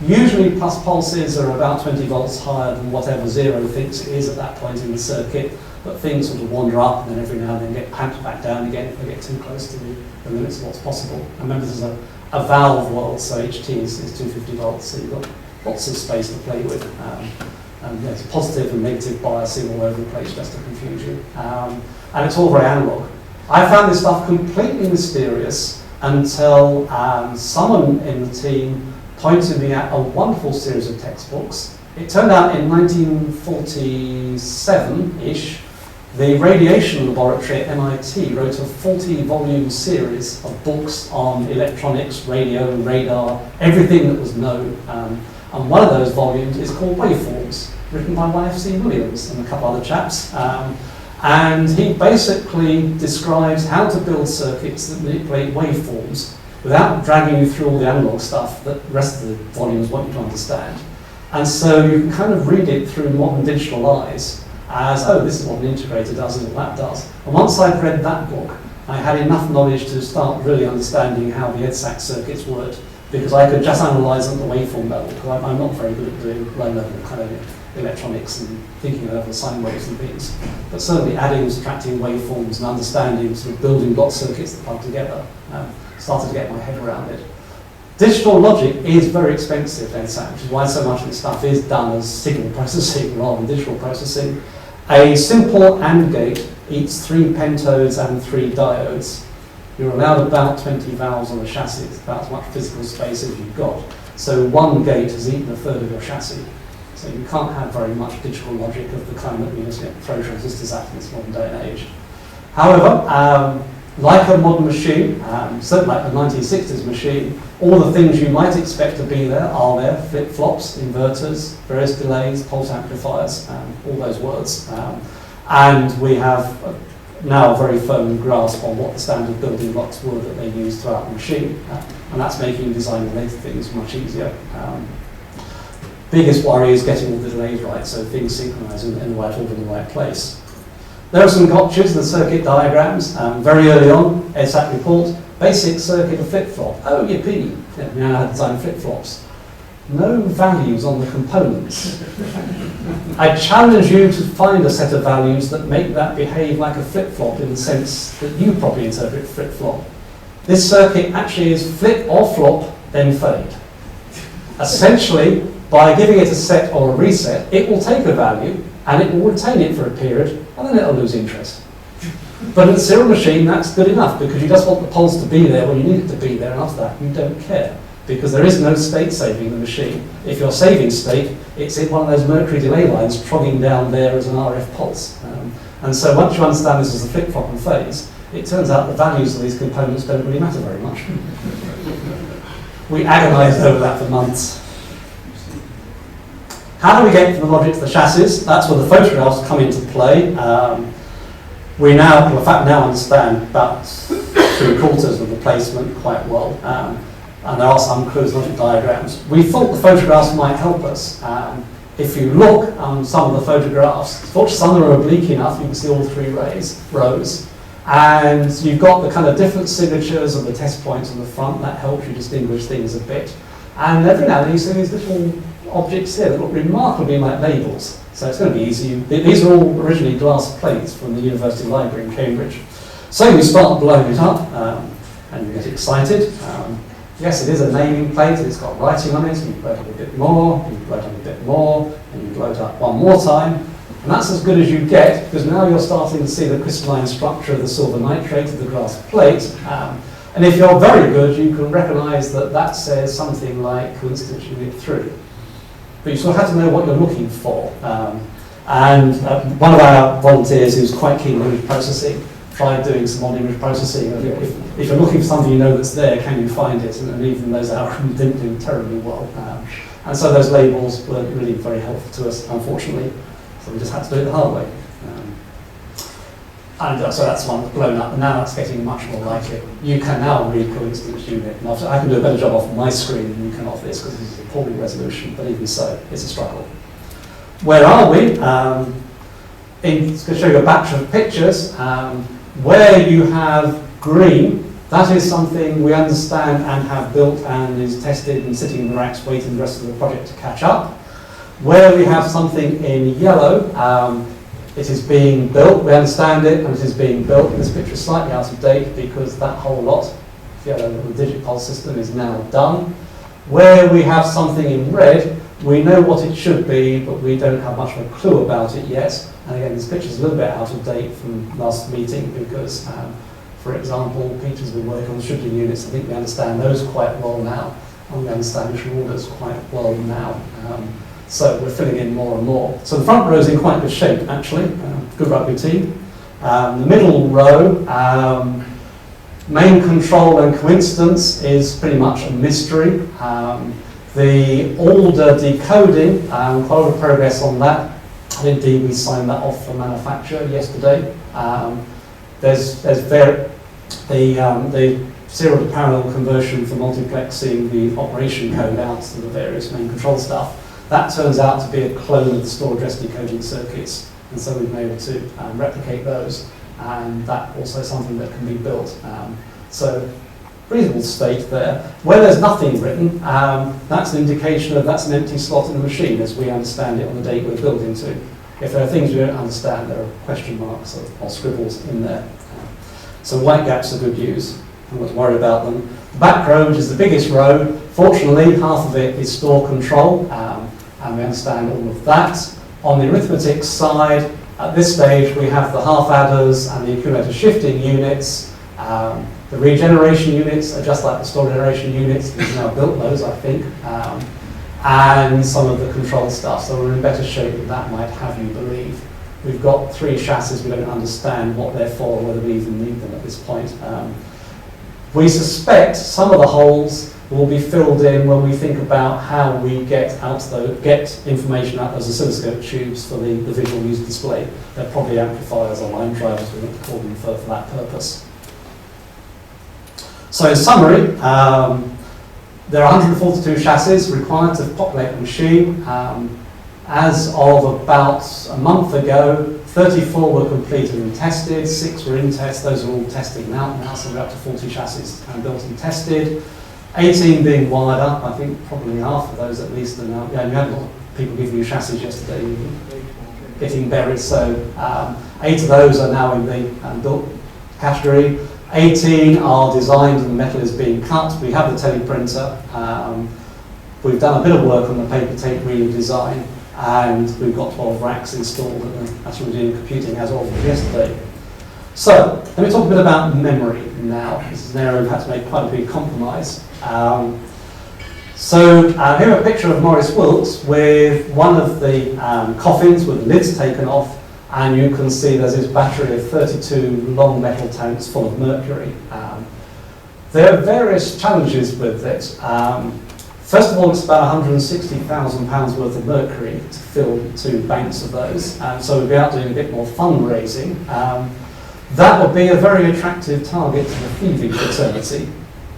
Speaker 3: Usually plus pulses are about 20 volts higher than whatever 0 thinks it is at that point in the circuit. but things sort of wander up and then every now and then get packed back down again if they get too close to the limits of what's possible. And remember, this is a valve world, so HT is 250 volts, so you've got lots of space to play with. And there's positive and negative biasing all over the place just to confuse you. And it's all very analog. I found this stuff completely mysterious until someone in the team pointed me at a wonderful series of textbooks. It turned out in 1947-ish, the radiation laboratory at MIT wrote a 40-volume series of books on electronics, radio, radar, everything that was known. And one of those volumes is called Waveforms, written by Y.F.C. Williams and a couple other chaps. And he basically describes how to build circuits that manipulate waveforms without dragging you through all the analog stuff that the rest of the volumes want you to understand. And so you can kind of read it through modern digital eyes as, oh, this is what an integrator does and what that does. And once I'd read that book, I had enough knowledge to start really understanding how the EDSAC circuits worked, because I could just analyse at the waveform level, because I'm not very good at doing low-level kind of electronics and thinking over sine waves and things. But certainly adding and subtracting waveforms and understanding sort of building block circuits that plug together, started to get my head around it. Digital logic is very expensive, EDSAC, which is why so much of this stuff is done as signal processing rather than digital processing. A simple AND gate eats 3 pentodes and 3 diodes. You're allowed about 20 valves on a chassis. It's about as much physical space as you've got. So one gate has eaten a third of your chassis. So you can't have very much digital logic of the kind that we just throw transistors at in this modern day and age. However, like a modern machine, certainly like the 1960s machine, all the things you might expect to be there are there: flip-flops, inverters, various delays, pulse amplifiers, all those words. And we have now a very firm grasp on what the standard building blocks were that they used throughout the machine. And that's making design-related things much easier. Biggest worry is getting all the delays right, so things synchronize in the right order in the right place. There are some gotchas in the circuit diagrams. Very early on, EDSAC report, basic circuit of flip-flop. Oh, yippee, we now know how to design flip-flops. No values on the components. I challenge you to find a set of values that make that behave like a flip-flop in the sense that you probably interpret flip-flop. This circuit actually is flip or flop, then fade. Essentially, by giving it a set or a reset, it will take a value and it will retain it for a period, and then it'll lose interest. But in a serial machine, that's good enough, because you just want the pulse to be there when you need it to be there, and after that, you don't care, because there is no state saving the machine. If you're saving state, it's in one of those mercury delay lines trogging down there as an RF pulse. And so once you understand this as a flip-flop and phase, it turns out the values of these components don't really matter very much. We agonised over that for months. How do we get from the logic to the chassis? That's where the photographs come into play. We now, in fact, now understand about 3/4 of the placement quite well. And there are some cruise logic diagrams. We thought the photographs might help us. If you look on some of the photographs, fortunately some of them are oblique enough, you can see all 3 rows. And you've got the kind of different signatures of the test points on the front. That helps you distinguish things a bit. And every now and then you see these little objects here that look remarkably like labels. So it's going to be easy. These are all originally glass plates from the University Library in Cambridge. So you start blowing it up and you get excited. Yes, it is a naming plate, it's got writing on it, and you blow it up a bit more, you blow it up a bit more, and you blow it up one more time. And that's as good as you get, because now you're starting to see the crystalline structure of the silver nitrate of the glass plate. And if you're very good, you can recognise that that says something like coincidence unit 3. But you sort of have to know what you're looking for. And one of our volunteers who's quite keen on image processing tried doing some on image processing. If you're looking for something you know that's there, can you find it? And even those algorithms didn't do terribly well. And so those labels weren't really very helpful to us, unfortunately. So we just had to do it the hard way. And so that's one that's blown up, and now that's getting much more like it. You can now read coincidence unit. And I can do a better job off my screen than you can off this, because this is a poorly resolution, but even so, it's a struggle. Where are we? I'm going to show you a batch of pictures. Where you have green, that is something we understand and have built and is tested and sitting in the racks waiting the rest of the project to catch up. Where we have something in yellow, It is being built, we understand it, and it is being built. This picture is slightly out of date because that whole lot, if you have a digit pulse system, is now done. Where we have something in red, we know what it should be, but we don't have much of a clue about it yet. And again, this picture is a little bit out of date from last meeting because, for example, Peter's been working on the shipping units. I think we understand those quite well now, and we understand issue orders quite well now. So we're filling in more and more. So the front row is in quite good shape, actually. Good rugby team. The middle row, main control and coincidence is pretty much a mystery. The order decoding, quite a lot of progress on that. And indeed, we signed that off for manufacture yesterday. There's the serial to parallel conversion for multiplexing the operation code out to the various main control stuff. That turns out to be a clone of the store address decoding circuits, and so we've been able to replicate those, and that also is something that can be built. So reasonable state there. Where there's nothing written, that's an indication of that's an empty slot in the machine as we understand it on the date we're building to. If there are things we don't understand, there are question marks or scribbles in there. So white gaps are good news. I'm not worried about them. The back row, which is the biggest row, fortunately half of it is store control, and we understand all of that. On the arithmetic side, at this stage we have the half adders and the accumulator shifting units. The regeneration units are just like the store generation units. We've now built those, I think, and some of the control stuff. So we're in better shape than that might have you believe. We've got 3 chassis. We don't understand what they're for, or whether we even need them at this point. We suspect some of the holes will be filled in when we think about how we get information out of those oscilloscope tubes for the visual user display. They're probably amplifiers or line drivers, we want to call them for that purpose. So in summary, there are 142 chassis required to populate the machine. As of about a month ago, 34 were completed and tested, 6 were in test. Those are all testing out now, so we're up to 40 chassis built and tested. 18 being wired up. I think probably half of those at least are now. Yeah, you had a lot of people giving you chassis yesterday, getting buried. So 8 of those are now in the built category. 18 are designed and the metal is being cut. We have the teleprinter. We've done a bit of work on the paper tape reader design, and we've got 12 racks installed, and that's what we're doing computing as of yesterday. So, let me talk a bit about memory now. This is an area we've had to make quite a big compromise. So, here a picture of Maurice Wilkes with one of the coffins with the lids taken off, and you can see there's this battery of 32 long metal tanks full of mercury. There are various challenges with it. First of all, it's about £160,000 worth of mercury to fill 2 banks of those, so we'll be out doing a bit more fundraising. That would be a very attractive target to the thieving fraternity.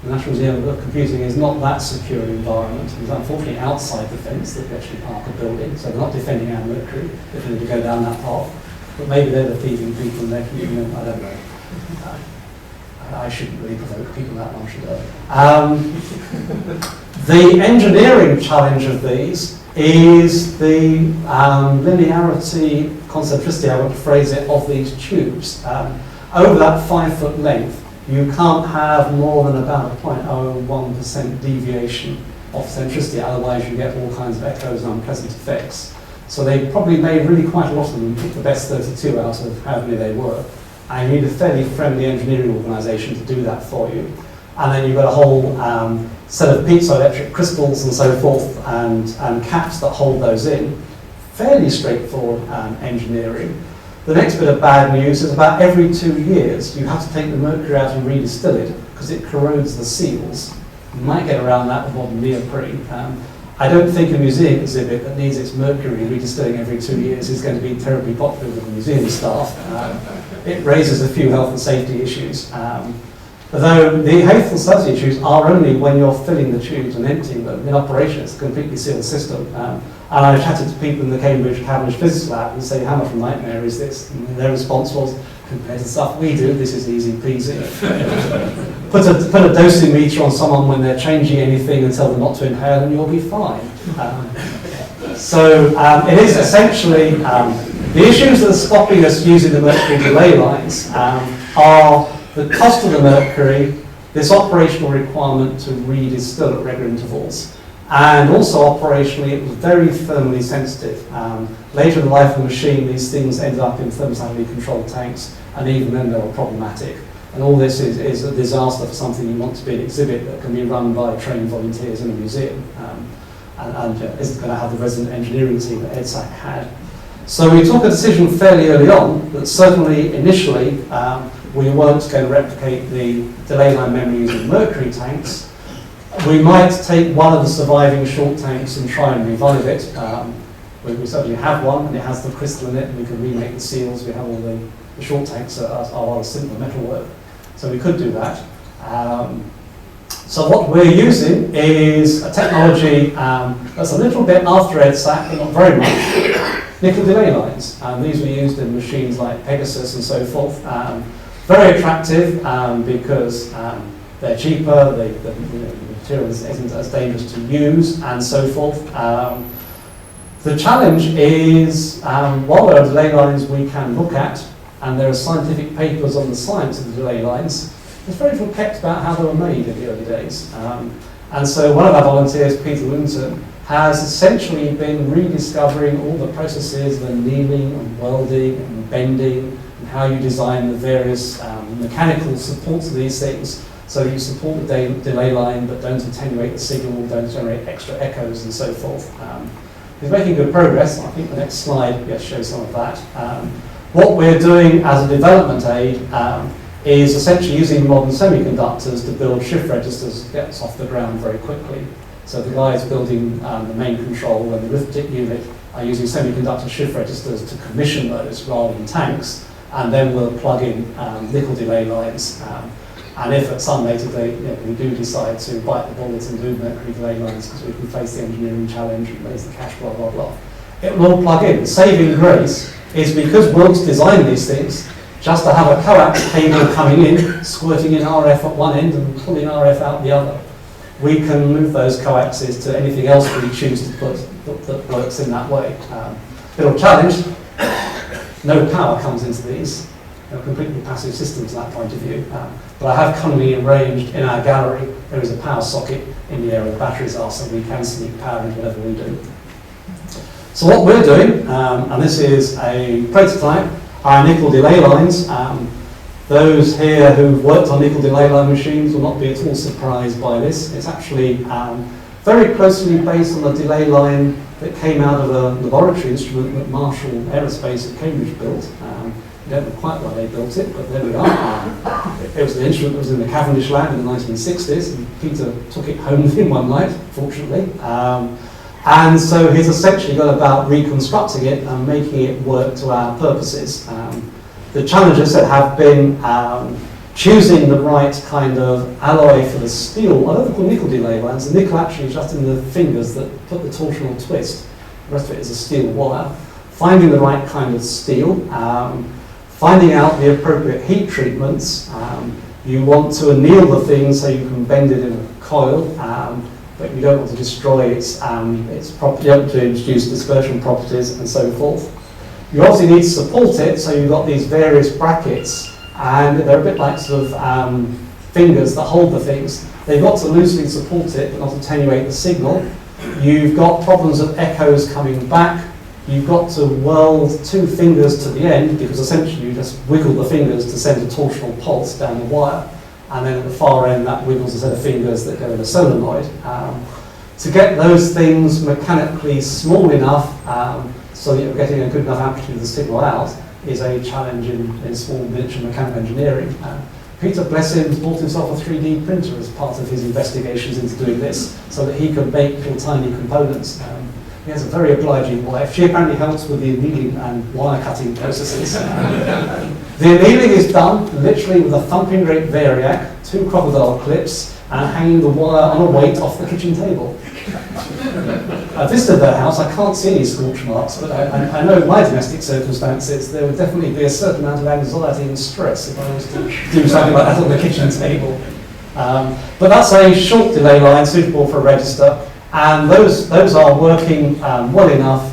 Speaker 3: The National Museum of Computing is not that secure an environment. It's unfortunately outside the fence that we actually park a building, so they're not defending our mercury if we need to go down that path. But maybe they're the thieving people and they're keeping them, I don't know. I shouldn't really provoke people that much, should I? The engineering challenge of these is the linearity, concentricity, I want to phrase it, of these tubes. Over that 5-foot length, you can't have more than about a 0.01% deviation of centricity, otherwise you get all kinds of echoes and unpleasant effects. So they probably made really quite a lot of them, picked the best 32 out of how many they were. And you need a fairly friendly engineering organisation to do that for you. And then you've got a whole set of piezoelectric crystals and so forth, and caps that hold those in. Fairly straightforward engineering. The next bit of bad news is about every 2 years you have to take the mercury out and redistill it because it corrodes the seals. You might get around that with modern neoprene. I don't think a museum exhibit that needs its mercury redistilling every 2 years is going to be terribly popular with the museum staff. It raises a few health and safety issues. Although the health and safety issues are only when you're filling the tubes and emptying them. In operation, it's a completely sealed system. And I've chatted to people in the Cambridge Physics Lab and say, how much of a nightmare is this? And their response was, compared to stuff we do, this is easy peasy. Put a dosimeter on someone when they're changing anything and tell them not to inhale and you'll be fine. So it is essentially The issues that are stopping us using the mercury delay lines are the cost of the mercury, this operational requirement to read is still at regular intervals, and also operationally it was very thermally sensitive. Later in the life of the machine, these things ended up in thermodynamically controlled tanks, and even then they were problematic. And all this is a disaster for something you want to be an exhibit that can be run by trained volunteers in a museum, and isn't going to have the resident engineering team that EDSAC had. So we took a decision fairly early on that certainly initially we weren't going to replicate the delay line memory using mercury tanks. We might take one of the surviving short tanks and try and revive it. We certainly have one, and it has the crystal in it, and we can remake the seals. We have all the short tanks are rather simple metalwork, so we could do that. So what we're using is a technology that's a little bit after EDSAC, but not very much. Nickel delay lines. These were used in machines like Pegasus and so forth. Very attractive because they're cheaper, the material isn't as dangerous to use, and so forth. The challenge is, while there are delay lines we can look at, and there are scientific papers on the science of the delay lines, there's very little kept about how they were made in the early days. And so one of our volunteers, Peter Winton, has essentially been rediscovering all the processes, the annealing and welding and bending, and how you design the various mechanical supports of these things, so you support the delay line but don't attenuate the signal, don't generate extra echoes and so forth. He's making good progress. I think the next slide shows some of that. What we're doing as a development aid is essentially using modern semiconductors to build shift registers, gets off the ground very quickly. So the guys building the main control and the arithmetic unit are using semiconductor shift registers to commission those rather than tanks, and then we'll plug in nickel delay lines. And if at some later date we do decide to bite the bullet and do mercury delay lines because we can face the engineering challenge and raise the cash, blah, blah, blah, it will all plug in. The saving grace is because Wilkes designed these things just to have a coax cable coming in, squirting in RF at one end and pulling RF out the other. We can move those coaxes to anything else we choose to put that works in that way. Little challenge, no power comes into these. They're completely passive systems from that point of view. But I have cunningly arranged in our gallery, there is a power socket in the area the batteries are, so we can sneak power into whatever we do. So what we're doing, and this is a prototype, are nickel delay lines. Those here who've worked on nickel delay line machines will not be at all surprised by this. It's actually very closely based on the delay line that came out of a laboratory instrument that Marshall Aerospace at Cambridge built. I don't know quite why they built it, but there we are. It was an instrument that was in the Cavendish lab in the 1960s, and Peter took it home with him one night, fortunately. And so he's essentially got about reconstructing it and making it work to our purposes. The challenges that have been choosing the right kind of alloy for the steel. I don't call nickel delay lines. The nickel actually is just in the fingers that put the torsional twist. The rest of it is a steel wire. Finding the right kind of steel, finding out the appropriate heat treatments. You want to anneal the thing so you can bend it in a coil, but you don't want to destroy its property, you want to introduce dispersion properties and so forth. You obviously need to support it, so you've got these various brackets, and they're a bit like sort of fingers that hold the things. They've got to loosely support it, but not attenuate the signal. You've got problems of echoes coming back. You've got to weld two fingers to the end, because essentially you just wiggle the fingers to send a torsional pulse down the wire, and then at the far end that wiggles a set of fingers that go in a solenoid. To get those things mechanically small enough so that you're getting a good enough amplitude of the signal out is a challenge in small miniature mechanical engineering. Peter, bless him, bought himself a 3D printer as part of his investigations into doing this, so that he could make little tiny components. He has a very obliging wife. She apparently helps with the annealing and wire cutting processes. The annealing is done literally with a thumping great variac, 2 crocodile clips, and hanging the wire on a weight off the kitchen table. I visited their house. I can't see any scorch marks, but I know in my domestic circumstances there would definitely be a certain amount of anxiety and stress if I was to do something like that on the kitchen table. But that's a short delay line suitable for a register, and those are working well enough.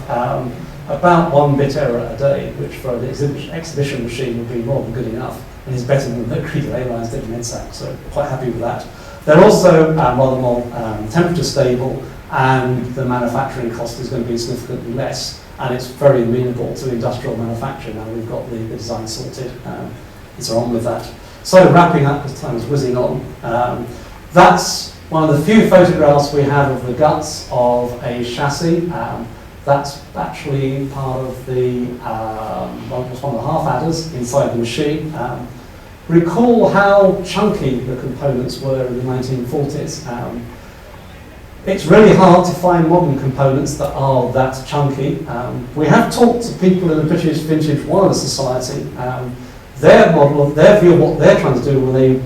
Speaker 3: about 1 bit error a day, which for an exhibition machine would be more than good enough, and is better than the Mercury lines did in EDSAC, so quite happy with that. They're also rather more temperature stable, and the manufacturing cost is going to be significantly less, and it's very amenable to industrial manufacture now we've got the design sorted. And so on with that. So wrapping up, as time is whizzing on, that's one of the few photographs we have of the guts of a chassis. That's actually part of the one of the half adders inside the machine. Recall how chunky the components were in the 1940s. It's really hard to find modern components that are that chunky. We have talked to people in the British Vintage Wireless Society. Their view of what they're trying to do when they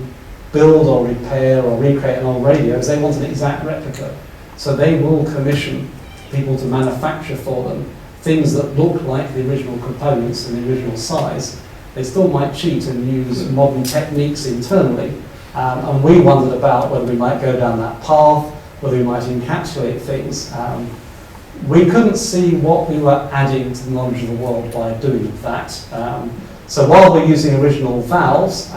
Speaker 3: build or repair or recreate an old radio is they want an exact replica. So they will commission people to manufacture for them things that look like the original components and the original size. They still might cheat and use modern techniques internally. And we wondered about whether we might go down that path, whether we might encapsulate things. We couldn't see what we were adding to the knowledge of the world by doing that. So while we're using original valves,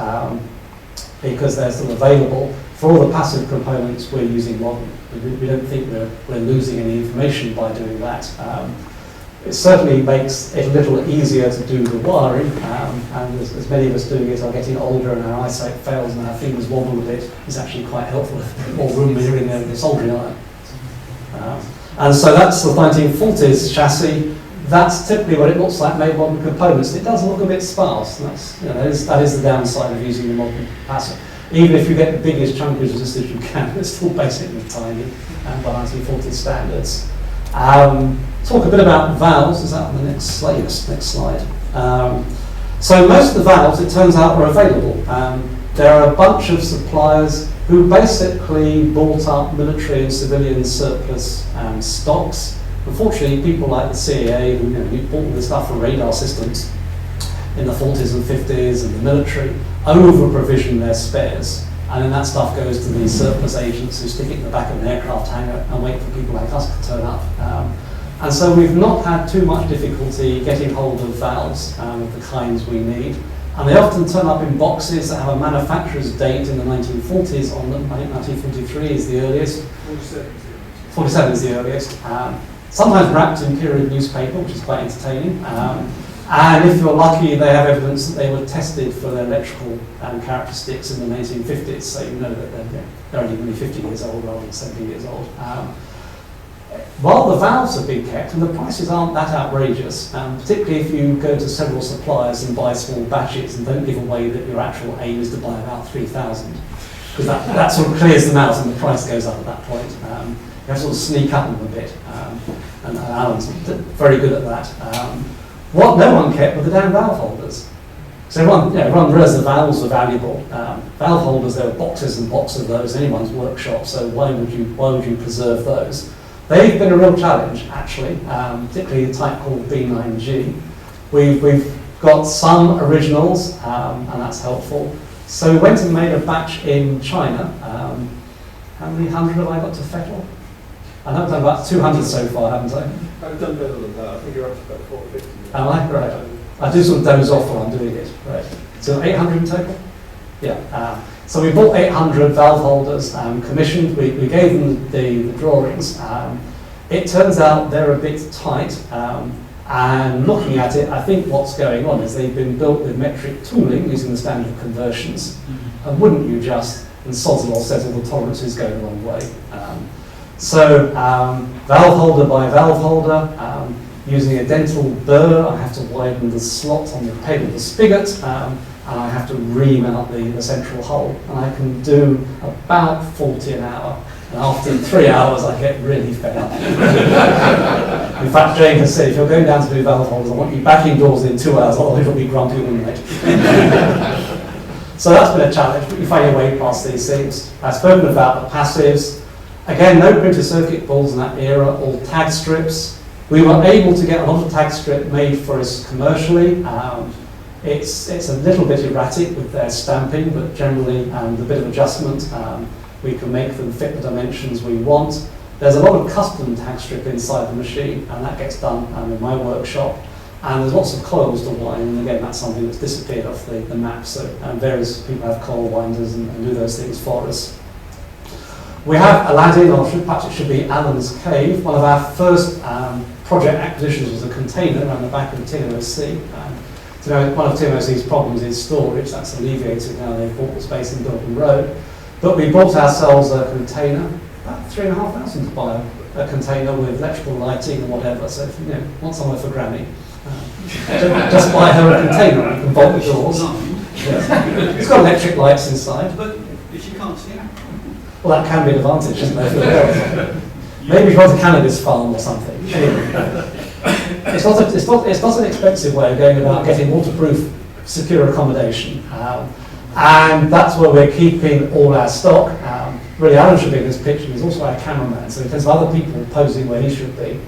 Speaker 3: because they're still available, for all the passive components we're using modern. We don't think we're losing any information by doing that. It certainly makes it a little easier to do the wiring, and as many of us doing it are getting older and our eyesight fails and our fingers wobble a bit, it's actually quite helpful if more room here in there with the soldering iron. And so that's the 1940s chassis. That's typically what it looks like made modern components. It does look a bit sparse. That's, that is the downside of using the modern passive. Even if you get the biggest chunkiest resistors you can, it's still basically tiny by 1940s standards. Talk a bit about valves. Is that on the next slide? Yes, next slide. So most of the valves, it turns out, are available. There are a bunch of suppliers who basically bought up military and civilian surplus stocks. Unfortunately, people like the CAA, who bought this stuff for radar systems in the 40s and 50s, and the military, over-provision their spares. And then that stuff goes to these surplus agents who stick it in the back of an aircraft hangar and wait for people like us to turn up. And so we've not had too much difficulty getting hold of valves of the kinds we need. And they often turn up in boxes that have a manufacturer's date in the 1940s on them. I think 1943 is the earliest. 47 is the earliest. Sometimes wrapped in period newspaper, which is quite entertaining. And if you're lucky, they have evidence that they were tested for their electrical characteristics in the 1950s, so you know that they're only really 50 years old rather than 70 years old. While the valves have been kept, and the prices aren't that outrageous, particularly if you go to several suppliers and buy small batches and don't give away that your actual aim is to buy about 3,000, because that sort of clears them out and the price goes up at that point. You have to sort of sneak up on them a bit, and Alan's very good at that. What no one kept were the damn valve holders. So everyone realized the valves were valuable. Valve holders, there were boxes and boxes of those in anyone's workshop, so why would you preserve those? They've been a real challenge, actually, particularly the type called B9G. We've got some originals, and that's helpful. So we went and made a batch in China. How many hundred have I got to fettle? I know I've done about 200 so far, haven't I?
Speaker 4: I've done better than that. I think you're up to about 450.
Speaker 3: Am I? Right. I do sort of doze off when I'm doing it. Right. So 800 in total? Yeah. So we bought 800 valve holders, commissioned. We gave them the drawings. It turns out they're a bit tight. And looking at it, I think what's going on is they've been built with metric tooling using the standard conversions. And wouldn't you just, and Soslow says all the tolerances go the wrong way. So valve holder by valve holder, using a dental burr, I have to widen the slot on the peg of the spigot, and I have to ream out the central hole. And I can do about 40 an hour. And after 3 hours, I get really fed up. In fact, Jane has said, if you're going down to do valve holders, I want you back indoors in 2 hours, otherwise you'll be grumpy all night. So that's been a challenge, but you find your way past these things. I've spoken about the passives. Again, no printed circuit boards in that era, all tag strips. We were able to get a lot of tag strip made for us commercially. It's a little bit erratic with their stamping, but generally with a bit of adjustment, we can make them fit the dimensions we want. There's a lot of custom tag strip inside the machine, and that gets done in my workshop. And there's lots of coils to wind, and again, that's something that's disappeared off the map. So various people have coil winders and do those things for us. We have Aladdin, or perhaps it should be Alan's Cave. One of our first project acquisitions was a container around the back of the TMOC. One of TMOC's problems is storage. That's alleviated now they've bought the space in Bilton Road. But we bought ourselves a container, about £3,500 to buy a container with electrical lighting and whatever. So if you want somewhere for Granny, just buy her a container. You can bolt the doors. Yeah. It's got electric lights inside.
Speaker 5: But if you can't see it.
Speaker 3: Well, that can be an advantage, isn't it? Maybe if you want a cannabis farm or something. It's not an expensive way of going about getting waterproof, secure accommodation. And that's where we're keeping all our stock. Really, Alan should be in this picture. He's also our cameraman, so there's other people posing where he should be.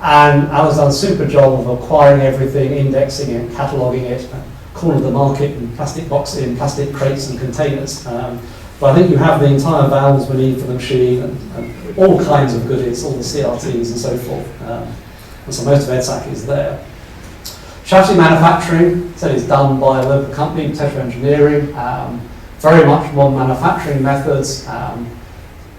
Speaker 3: And Alan's done a super job of acquiring everything, indexing it, cataloguing it, cornered the market in plastic boxes, in plastic crates and containers. But I think you have the entire valves we need for the machine and all kinds of goodies, all the CRTs and so forth. And so most of EDSAC is there. Chassis manufacturing, so it's done by a local company, Tetra Engineering. Very much modern manufacturing methods.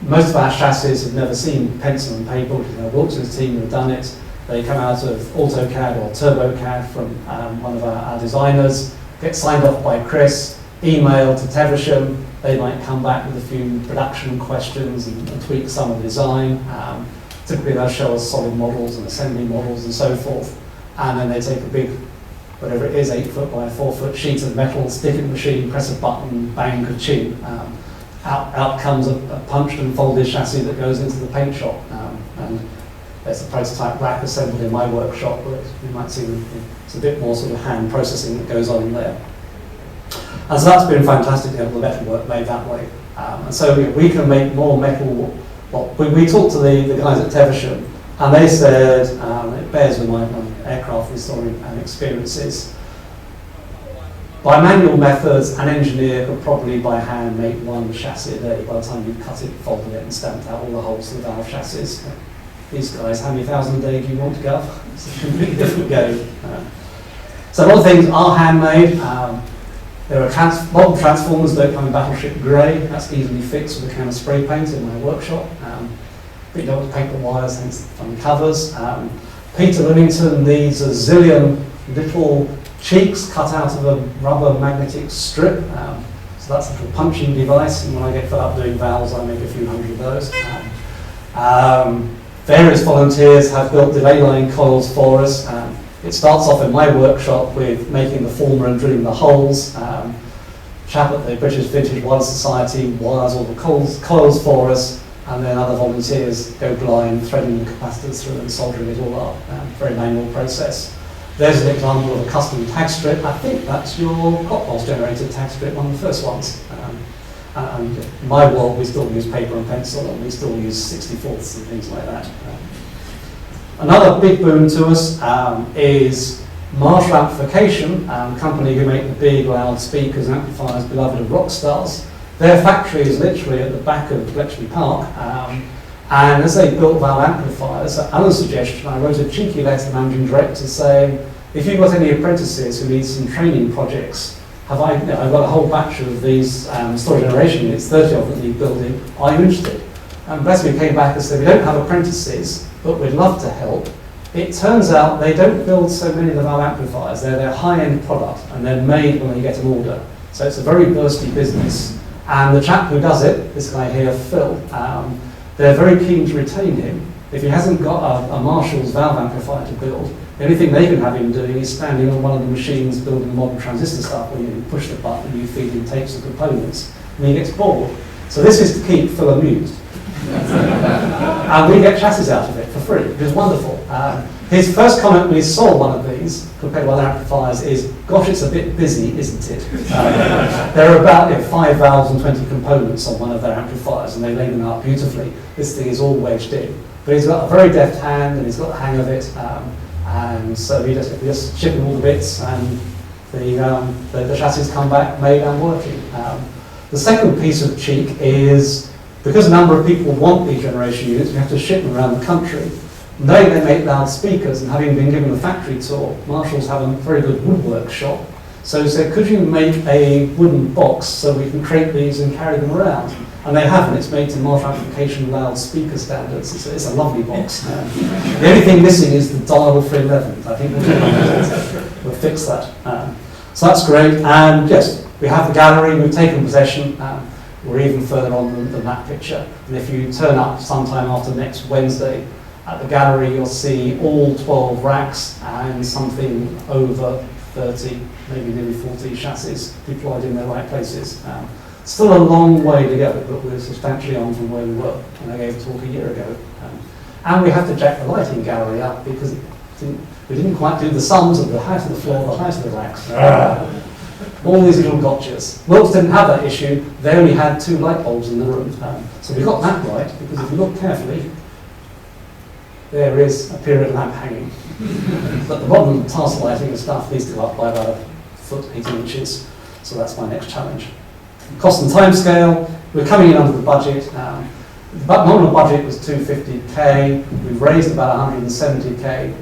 Speaker 3: Most of our chassis have never seen pencil and paper, which is Wilson's team who have done it. They come out of AutoCAD or TurboCAD from one of our designers, get signed off by Chris, emailed to Teversham. They might come back with a few production questions and tweak some of the design. Typically they'll show us solid models and assembly models and so forth. And then they take a big, whatever it is, 8 foot by 4 foot sheet of metal, stick it in the machine, press a button, bang, ka-ching. Out comes a punched and folded chassis that goes into the paint shop. And there's a prototype rack assembled in my workshop, but you might see it's a bit more sort of hand processing that goes on in there. And so that's been fantastic to have the metal work made that way. And so we can make more metal. Well, we talked to the guys at Teversham, and they said, it bears with my aircraft restoring experiences, by manual methods, an engineer could probably by hand make one chassis a day by the time you cut it, folded it, and stamped out all the holes to the valve chassis. These guys, how many thousand a day do you want to go? It's a completely different game. So a lot of things are handmade. There are modern transformers that come in Battleship Grey. That's easily fixed with a can of spray paint in my workshop. But you don't want paper wires, hence funny covers. Peter Livington needs a zillion little cheeks cut out of a rubber magnetic strip. So that's a little punching device, and when I get fed up doing valves, I make a few hundred of those. Various volunteers have built delay line coils for us. It starts off in my workshop with making the former and drilling the holes. Chap at the British Vintage Wire Society wires all the coils for us, and then other volunteers go blind, threading the capacitors through and soldering it all up. Very manual process. There's an example of a custom tag strip. I think that's your clock pulse generated tag strip, one of the first ones. And in my world, we still use paper and pencil, and we still use 64ths and things like that. Another big boon to us is Marshall Amplification, a company who make the big, loud speakers and amplifiers beloved of rock stars. Their factory is literally at the back of Bletchley Park, and as they built valve amplifiers, at Alan's suggestion, I wrote a cheeky letter to the managing director saying, if you've got any apprentices who need some training projects, I've got a whole batch of these storage generation units, 30 of them need building, are you interested? And Bletchley came back and said, we don't have apprentices, but we'd love to help. It turns out they don't build so many of the valve amplifiers. They're their high-end product, and they're made when they get an order. So it's a very bursty business. And the chap who does it, this guy here, Phil, they're very keen to retain him. If he hasn't got a Marshall's valve amplifier to build, the only thing they can have him doing is standing on one of the machines building modern transistor stuff where you push the button and you feed him tapes and components, and he gets bored. So this is to keep Phil amused. And we get chassis out of it for free, which is wonderful. His first comment when he saw one of these, compared to other amplifiers, is, gosh, it's a bit busy, isn't it? There are about 5 valves and 20 components on one of their amplifiers, and they lay them out beautifully. This thing is all wedged in. But he's got a very deft hand, and he's got the hang of it, and so we just ship him all the bits, and the chassis come back made and working. The second piece of cheek is Because a number of people want these generation units, we have to ship them around the country. Knowing they make loudspeakers and having been given a factory tour, Marshall's have a very good woodwork shop. So he said, could you make a wooden box so we can create these and carry them around? And they haven't. It's made to Marshall application loudspeaker standards. It's a lovely box. The only thing missing is the dial for 11. I think we'll fix that. So that's great. And yes, we have the gallery. We've taken possession. We're even further on than that picture. And if you turn up sometime after next Wednesday, at the gallery you'll see all 12 racks and something over 30, maybe nearly 40 chassis deployed in their right places. Still a long way to go, but we're substantially on from where we were when I gave a talk a year ago. And we have to jack the lighting gallery up because we didn't quite do the sums of the height of the floor, the height of the racks. All these little gotchas. Wilkes didn't have that issue. They only had 2 light bulbs in the room. So we got that right, because if you look carefully, there is a period lamp hanging. But the modern task lighting and stuff needs to go up by about a foot, 18 inches. So that's my next challenge. Cost and time scale, we're coming in under the budget. The nominal budget was 250k. We've raised about 170k.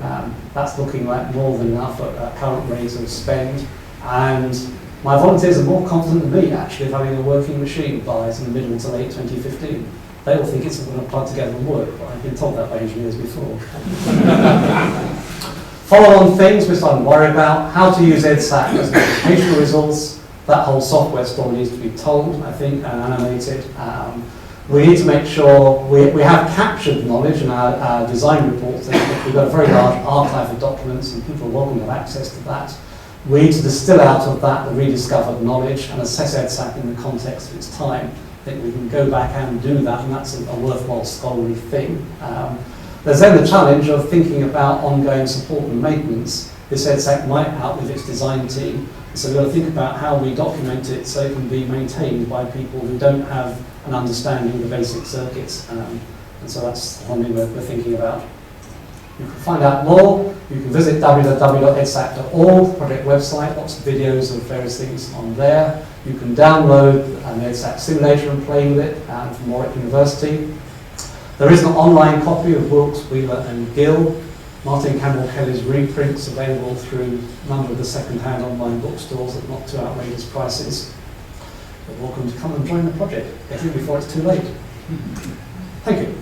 Speaker 3: That's looking like more than enough at current rate of spend. And my volunteers are more confident than me, actually, of having a working machine by the middle to late 2015. They all think it's going to plug together and work, but I've been told that by engineers before. Follow-on things we're starting to worry about: how to use EDSAC as an educational resource. That whole software story needs to be told, I think, and animated. We need to make sure we have captured knowledge in our design reports. We've got a very large archive of documents, and people are welcome to have access to that. We need to distill out of that the rediscovered knowledge and assess EDSAC in the context of its time. I think we can go back and do that, and that's a worthwhile scholarly thing. There's then the challenge of thinking about ongoing support and maintenance. This EDSAC might outlive its design team, so we've got to think about how we document it so it can be maintained by people who don't have an understanding of the basic circuits. And so that's one thing we're thinking about. You can find out more. You can visit www.edsac.org, project website, lots of videos of various things on there. You can download an EDSAC simulator and play with it from Warwick University. There is an online copy of Wilkes, Wheeler and Gill. Martin Campbell Kelly's reprints available through a number of the second-hand online bookstores at not too outrageous prices. You're welcome to come and join the project. Get in before it's too late. Thank you.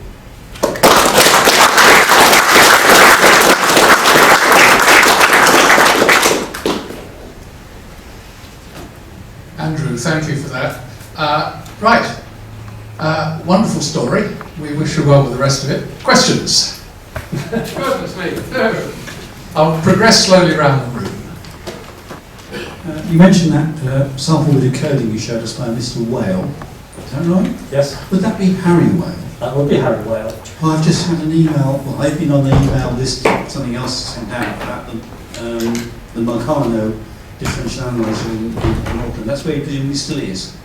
Speaker 5: Andrew, thank you for that. Wonderful story. We wish you well with the rest of it. Questions?
Speaker 6: Goodness me, no.
Speaker 5: I'll progress slowly around the room.
Speaker 7: You mentioned that sample with decoding you showed us by Mr. Whale. Is that right?
Speaker 3: Yes.
Speaker 7: Would that be Harry Whale?
Speaker 3: That would be Harry Whale.
Speaker 7: Well, I've just had an email. Well, I've been on the email list. Something else sent out about the Marcano differential analyzer in Auckland. That's where he presumably still is.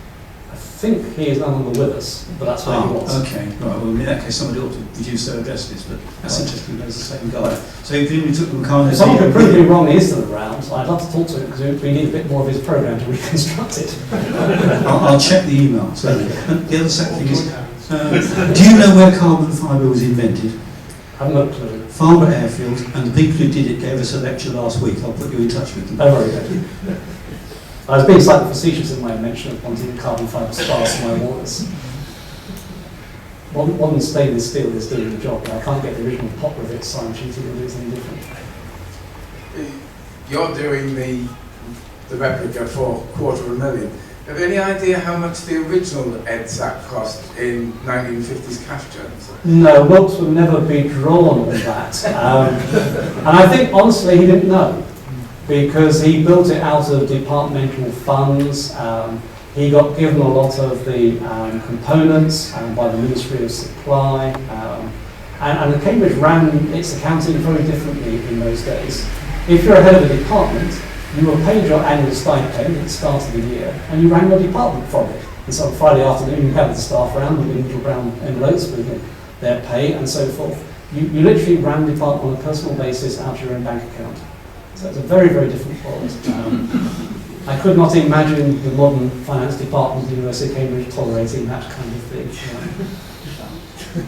Speaker 3: I think he is no longer with us, but that's where he was.
Speaker 7: Okay, right. Well, in that case, somebody ought to reduce their addresses, but that's interesting. There's the same guy. So he presumably took the Marcano.
Speaker 3: If someone can prove me wrong, he is still around. So I'd love to talk to him because we need a bit more of his program to reconstruct it.
Speaker 7: I'll check the email. So the other second thing is, do you know where carbon fibre was invented?
Speaker 3: I have no clue.
Speaker 7: Farnborough Airfield, and the people who did it gave us a lecture last week. I'll put you in touch with them.
Speaker 3: Oh, very good. I was being slightly facetious in my mention of wanting carbon fibre spars in my waters. Modern stainless steel is doing the job, and I can't get the original pot rivets, so I'm cheating and doing something different.
Speaker 6: You're doing the replica for $250,000. Have you any idea how much the original EDSAC cost in 1950s cash terms?
Speaker 3: No, Wilkes would never be drawn on that. And I think, honestly, he didn't know, because he built it out of departmental funds. He got given a lot of the components by the Ministry of Supply. And Cambridge ran its accounting very differently in those days. If you're a head of a department, you were paid your annual stipend at the start of the year, and you ran your department from it. And so on Friday afternoon, you gathered the staff around with little brown envelopes with their pay and so forth. You literally ran the department on a personal basis out of your own bank account. So it's a very, very different world. I could not imagine the modern finance department at the University of Cambridge tolerating that kind of thing. thing.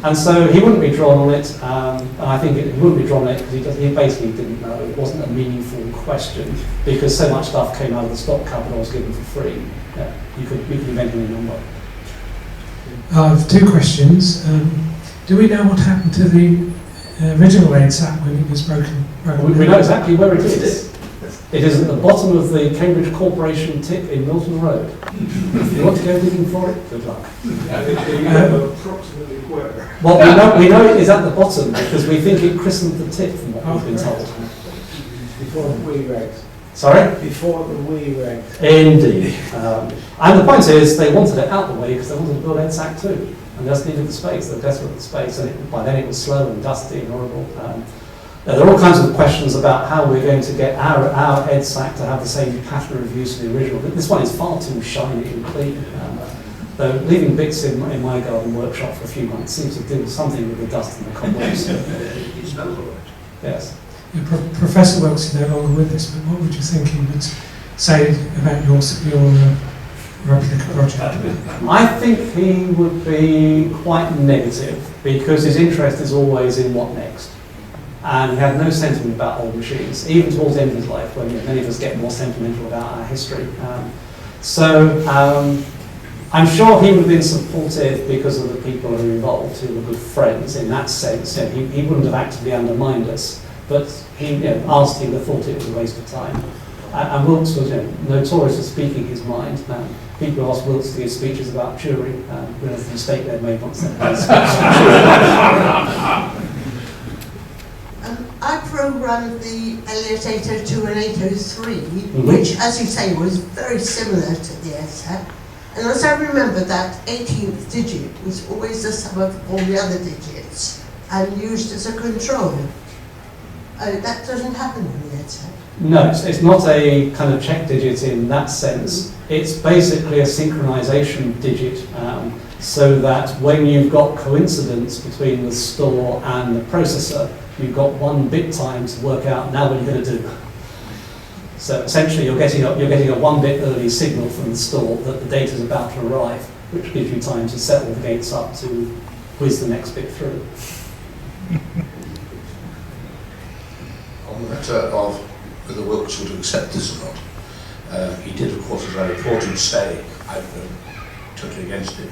Speaker 3: And so he wouldn't be drawn on it, and I think he wouldn't be drawn on it because he basically didn't know. It wasn't a meaningful question because so much stuff came out of the stock cupboard I was given for free. Yeah, you could invent any number.
Speaker 8: I have two questions. Do we know what happened to the original EDSAC when it was broken?
Speaker 3: We know exactly where it is. It is at the bottom of the Cambridge Corporation tip in Milton Road. If you want to go digging for it, good luck.
Speaker 4: Approximately where?
Speaker 3: Well, we know it is at the bottom because we think it christened the tip from what we've been told.
Speaker 4: Before the wee regs.
Speaker 3: Sorry?
Speaker 4: Before the wee regs.
Speaker 3: Indeed. And the point is, they wanted it out the way because they wanted to build EDSAC too. And they just needed the space, they were desperate for the space. And by then it was slow and dusty and horrible. There are all kinds of questions about how we're going to get our EDSAC to have the same pattern of use as the original. But this one is far too shiny and clean. Though leaving bits in my garden workshop for a few months seems to do something with the dust and the cobwebs.
Speaker 1: It smells all right.
Speaker 3: Yes.
Speaker 8: Yeah, Professor Wilkes is no longer with us, but what would you think he would say about your replica project?
Speaker 3: I think he would be quite negative because his interest is always in what next. And he had no sentiment about old machines, even towards the end of his life, when many of us get more sentimental about our history. I'm sure he would have been supportive because of the people who were involved, who were good friends in that sense. He wouldn't have actively undermined us, but he asked him, thought it was a waste of time. And Wilkes was notorious for speaking his mind. People asked Wilkes to give speeches about Turing, realised the mistake they'd made once they had
Speaker 9: I programmed the Elliott 802 and 803, which, as you say, was very similar to the EDSAC. And as I remember, that 18th digit was always the sum of all the other digits and used as a control. That doesn't happen in the EDSAC.
Speaker 3: No, it's not a kind of check digit in that sense. It's basically a synchronization digit, so that when you've got coincidence between the store and the processor, you've got one bit time to work out now what you're going to do. So essentially you're getting a 1 bit early signal from the store that the data is about to arrive, which gives you time to set all the gates up to whiz the next bit through.
Speaker 1: On the matter of whether Wilkes would accept this or not, he did, of course, as I reported, say, I'm totally against it.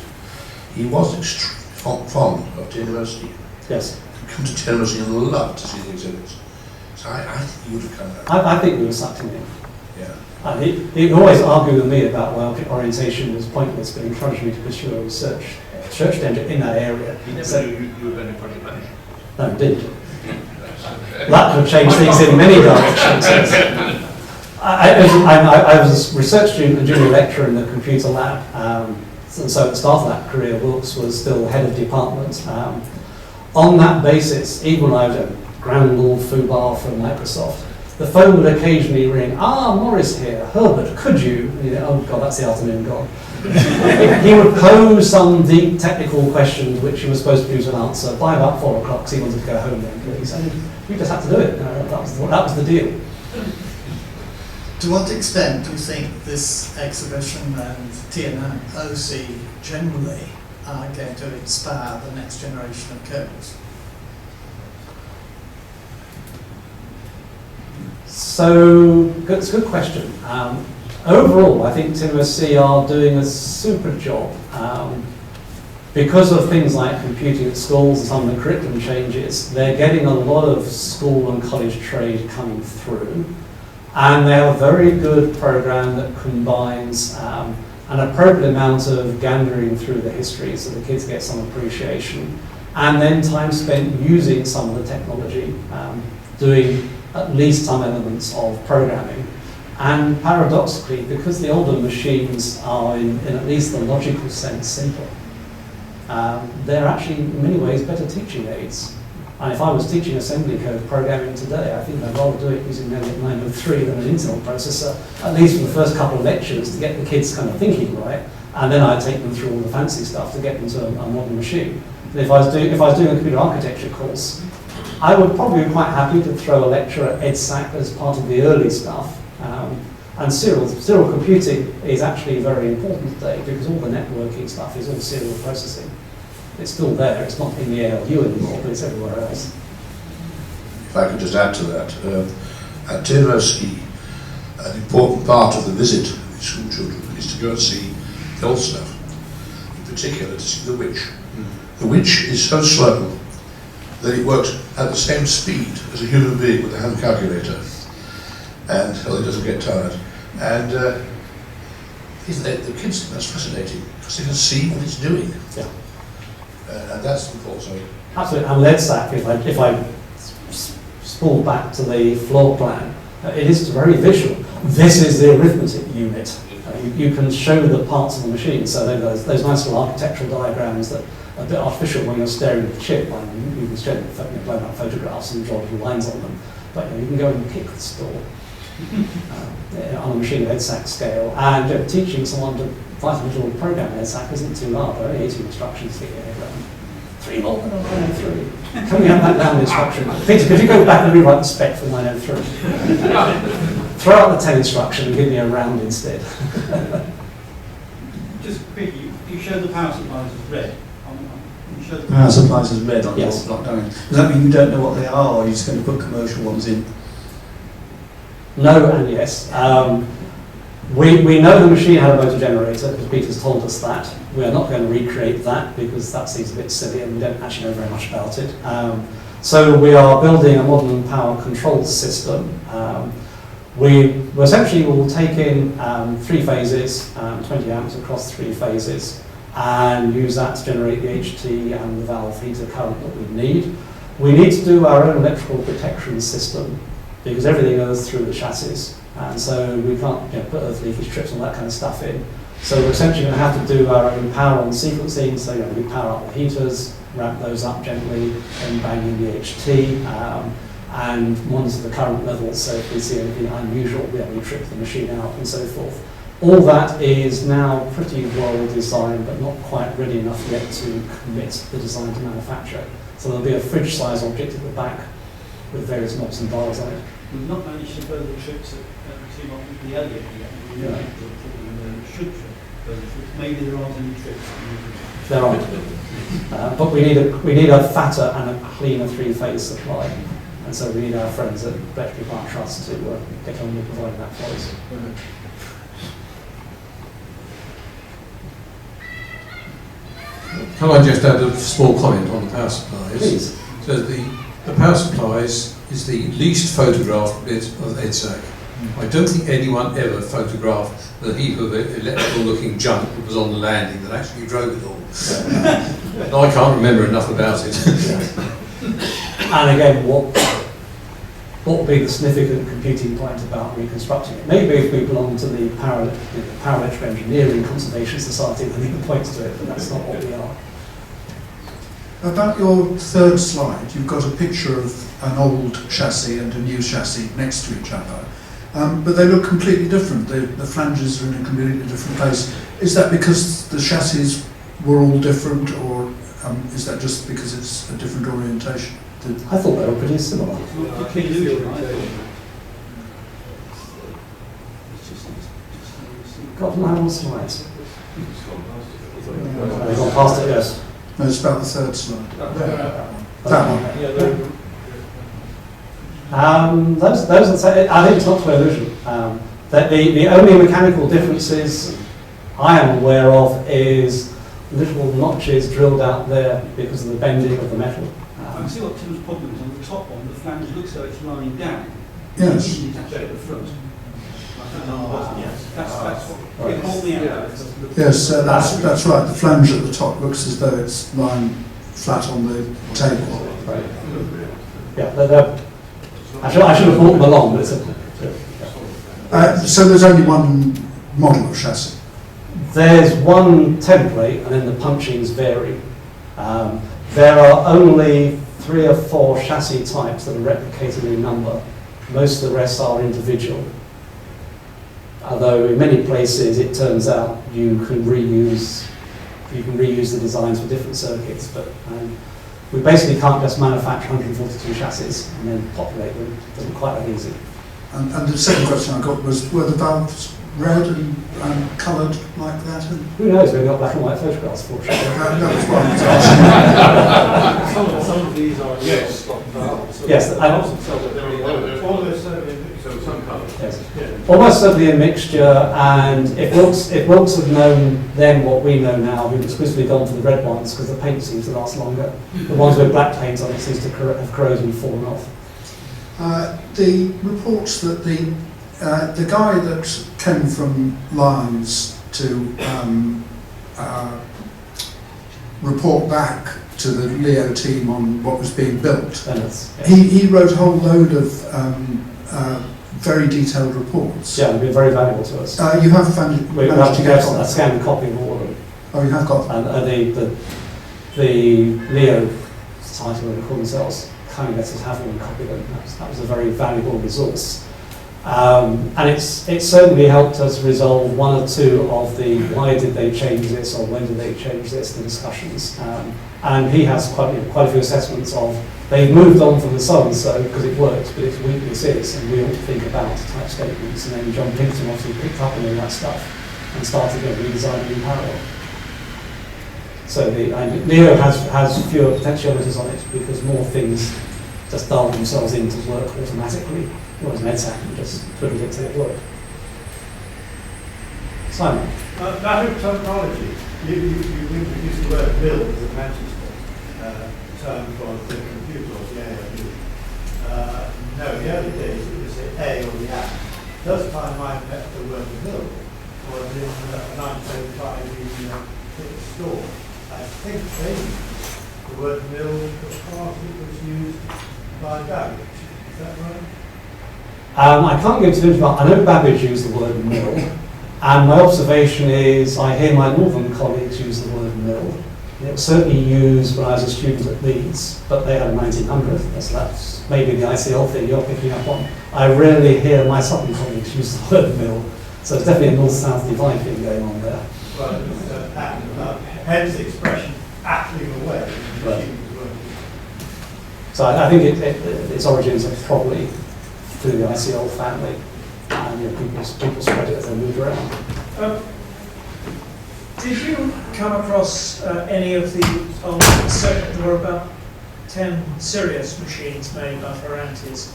Speaker 1: He was extremely fond of the university.
Speaker 3: Yes.
Speaker 1: He'd come to the university and loved to see the exhibits. So I think he would have come there.
Speaker 3: I think we were sucked in in.
Speaker 1: Yeah.
Speaker 3: He always argued with me about why orientation was pointless, but encouraged me to pursue a research tangent in that area.
Speaker 2: You never knew you were going to project manager.
Speaker 3: No, I didn't. That could change things in many directions. I was a research student and junior lecturer in the computer lab, and so at the start of that career, Wilkes was still head of department. On that basis, even when I was a grand old foobar from Microsoft, the phone would occasionally ring, Morris here, Herbert, could you? Oh God, that's the afternoon gone. He would pose some deep technical questions which he was supposed to produce an answer by about 4 o'clock because he wanted to go home then. He said, we just had to do it. That was the deal.
Speaker 10: To what extent do you think this exhibition and TNOC generally are going to inspire the next generation of coders?
Speaker 3: So, it's a good question. Overall, I think TNOC are doing a super job. Because of things like computing at schools and some of the curriculum changes, they're getting a lot of school and college trade coming through. And they have a very good program that combines an appropriate amount of gandering through the history so the kids get some appreciation, and then time spent using some of the technology, doing at least some elements of programming. And paradoxically, because the older machines are in at least the logical sense simpler, they're actually in many ways better teaching aids. And if I was teaching assembly code programming today, I think I'd rather do it using an 903 than an Intel processor, at least for the first couple of lectures to get the kids kind of thinking right, and then I'd take them through all the fancy stuff to get them to a modern machine. And if I was doing a computer architecture course, I would probably be quite happy to throw a lecture at EDSAC as part of the early stuff, And serial computing is actually very important today because all the networking stuff is all serial processing. It's still there, it's not in the ALU anymore, but it's everywhere else.
Speaker 1: If I could just add to that, at TMOC, an important part of the visit of the school children is to go and see the old stuff, in particular to see the witch. The witch is so slow that it works at the same speed as a human being with a hand calculator, and well, it doesn't get tired. And the kids think that's fascinating because they can see what it's doing.
Speaker 3: Yeah.
Speaker 1: And that's important. Sorry.
Speaker 3: Absolutely. And EDSAC, if I spool back to the floor plan, it is very visual. This is the arithmetic unit. You can show the parts of the machine. So those nice little architectural diagrams that are a bit artificial when you're staring at the chip. You can show blown up photographs and draw little lines on them. But you can go and pick the store on a machine of EDSAC scale. And teaching someone to write a little program in EDSAC isn't too hard. There are only 18 instructions to get your head around. 3 more than 903. Can we have that down instruction? Peter, could you go back and rewrite the spec for 903? Throw out the 10 instruction and give me a round instead.
Speaker 11: Just quickly, you showed the power supplies as red. You showed the
Speaker 7: Power supplies as red on
Speaker 3: Yes.
Speaker 7: your block diagram. Does that mean you don't know what they are, or are you just going to put commercial ones in?
Speaker 3: No and yes. We know the machine had a motor generator because Peter's told us that. We are not going to recreate that because that seems a bit silly and we don't actually know very much about it. So we are building a modern power control system. We essentially will take in 3 phases, 20 amps across 3 phases, and use that to generate the HT and the valve heater current that we need. We need to do our own electrical protection system because everything goes through the chassis. And so we can't put earth leakage strips and that kind of stuff in. So we're essentially going to have to do our own power on sequencing. So we power up the heaters, ramp those up gently, then bang in the HT, and monitor the current levels. So if we see anything unusual, we will trip the machine out and so forth. All that is now pretty well designed, but not quite ready enough yet to commit the design to manufacture. So there'll be a fridge-size object at the back with various knobs and dials on it.
Speaker 11: We've not managed to further the trips at the earlier yet. We
Speaker 3: Yeah.
Speaker 11: should trip further trips. Maybe there aren't any trips.
Speaker 3: There aren't. But we need a fatter and a cleaner 3-phase supply. And so we need our friends at Bletchley Park Trust to get on with providing that for us.
Speaker 5: Can I just add a small comment on the power supplies?
Speaker 3: Please.
Speaker 5: So the power supplies is the least photographed bit of EDSAC. I don't think anyone ever photographed the heap of electrical looking junk that was on the landing that actually drove it all. I can't remember enough about it.
Speaker 3: And again, what would be the significant computing point about reconstructing it? Maybe if we belong to the Power Electrical Engineering Conservation Society, then we can point to it, but that's not what we are.
Speaker 12: About your 3rd slide, you've got a picture of an old chassis and a new chassis next to each other, but they look completely different. The flanges are in a completely different place. Is that because the chassis were all different, or is that just because it's a different orientation?
Speaker 3: I thought they were pretty similar. Got them on slides. They've gone past it, yes.
Speaker 12: No, it's about the 3rd slide. That one.
Speaker 3: Those I think it's not clear illusion. The only mechanical differences I am aware of is little notches drilled out there because of the bending of the metal.
Speaker 11: I can see what Tim's problem is. On the top one, the flange looks like it's lying down.
Speaker 12: Yes.
Speaker 11: You need to check at the front. That's what it caught me out.
Speaker 12: Yes, that's right. The flange at the top looks as though it's lying flat on the table.
Speaker 3: Right. Yeah, I should have brought them along, but it's
Speaker 12: so there's only one model of chassis?
Speaker 3: There's one template, and then the punchings vary. There are only 3 or 4 chassis types that are replicated in number. Most of the rest are individual. Although in many places it turns out you can reuse the designs for different circuits, but we basically can't just manufacture 142 chassis and then populate them. It doesn't quite that easy.
Speaker 12: And the second question I got was, were the valves red and coloured like that? And,
Speaker 3: Who knows, we've got black and white photographs, fortunately.
Speaker 12: that's what I was
Speaker 11: Some of these are stock valves. So
Speaker 3: Yes,
Speaker 11: the
Speaker 3: I-
Speaker 11: valves themselves are very low. Almost certainly, so some colour.
Speaker 3: Yes.
Speaker 11: Yeah.
Speaker 3: Almost certainly a mixture, and if Wilkes had known then what we know now, we'd exclusively gone for the red ones because the paint seems to last longer. The ones with black paint on it seems to have corroded and fallen off.
Speaker 12: The reports that the guy that came from Lyons to report back to the Leo team on what was being built, he wrote a whole load of very detailed reports.
Speaker 3: Yeah, they've been very valuable to us.
Speaker 12: You have found
Speaker 3: We have to get a scanned copy of all of them.
Speaker 12: Oh, you have got.
Speaker 3: And the Leo Society, what they call themselves, kindly let us have one copy of them. That was a very valuable resource. And it's certainly helped us resolve one or two of the why did they change this or when did they change this, the discussions. And he has quite a few assessments of they've moved on from the so-and-so because it works, but its weakness is, and we all think about type statements, and then John Pinkerton obviously picked up on all that stuff and started redesigning in parallel. So Leo has fewer potentialities on it because more things just dial themselves in to work automatically, whereas EDSAC can just twiddle it till it works. Simon?
Speaker 11: Matter of terminology, you introduced the word mill as a fancy term for the computer or the ALU. No, in the early days it was the A or the A. First time I met the word mill was in 1905 in the store. I think the word mill was part it was used by Babbage. Is that right?
Speaker 3: I can't go into it, I know Babbage used the word mill, and my observation is I hear my northern colleagues use the word mill. It was certainly used when I was a student at Leeds, but they had 1900. That's maybe the ICL thing you're picking up on. I rarely hear my southern colleagues use the word mill, so it's definitely a north-south divide thing going on there.
Speaker 11: Right, hence the expression "attling away."
Speaker 3: Right. So I think its origins are probably through the ICL family, and people spread it as they moved around.
Speaker 10: Did you come across any of the old, there were about 10 Sirius machines made by Ferranti's?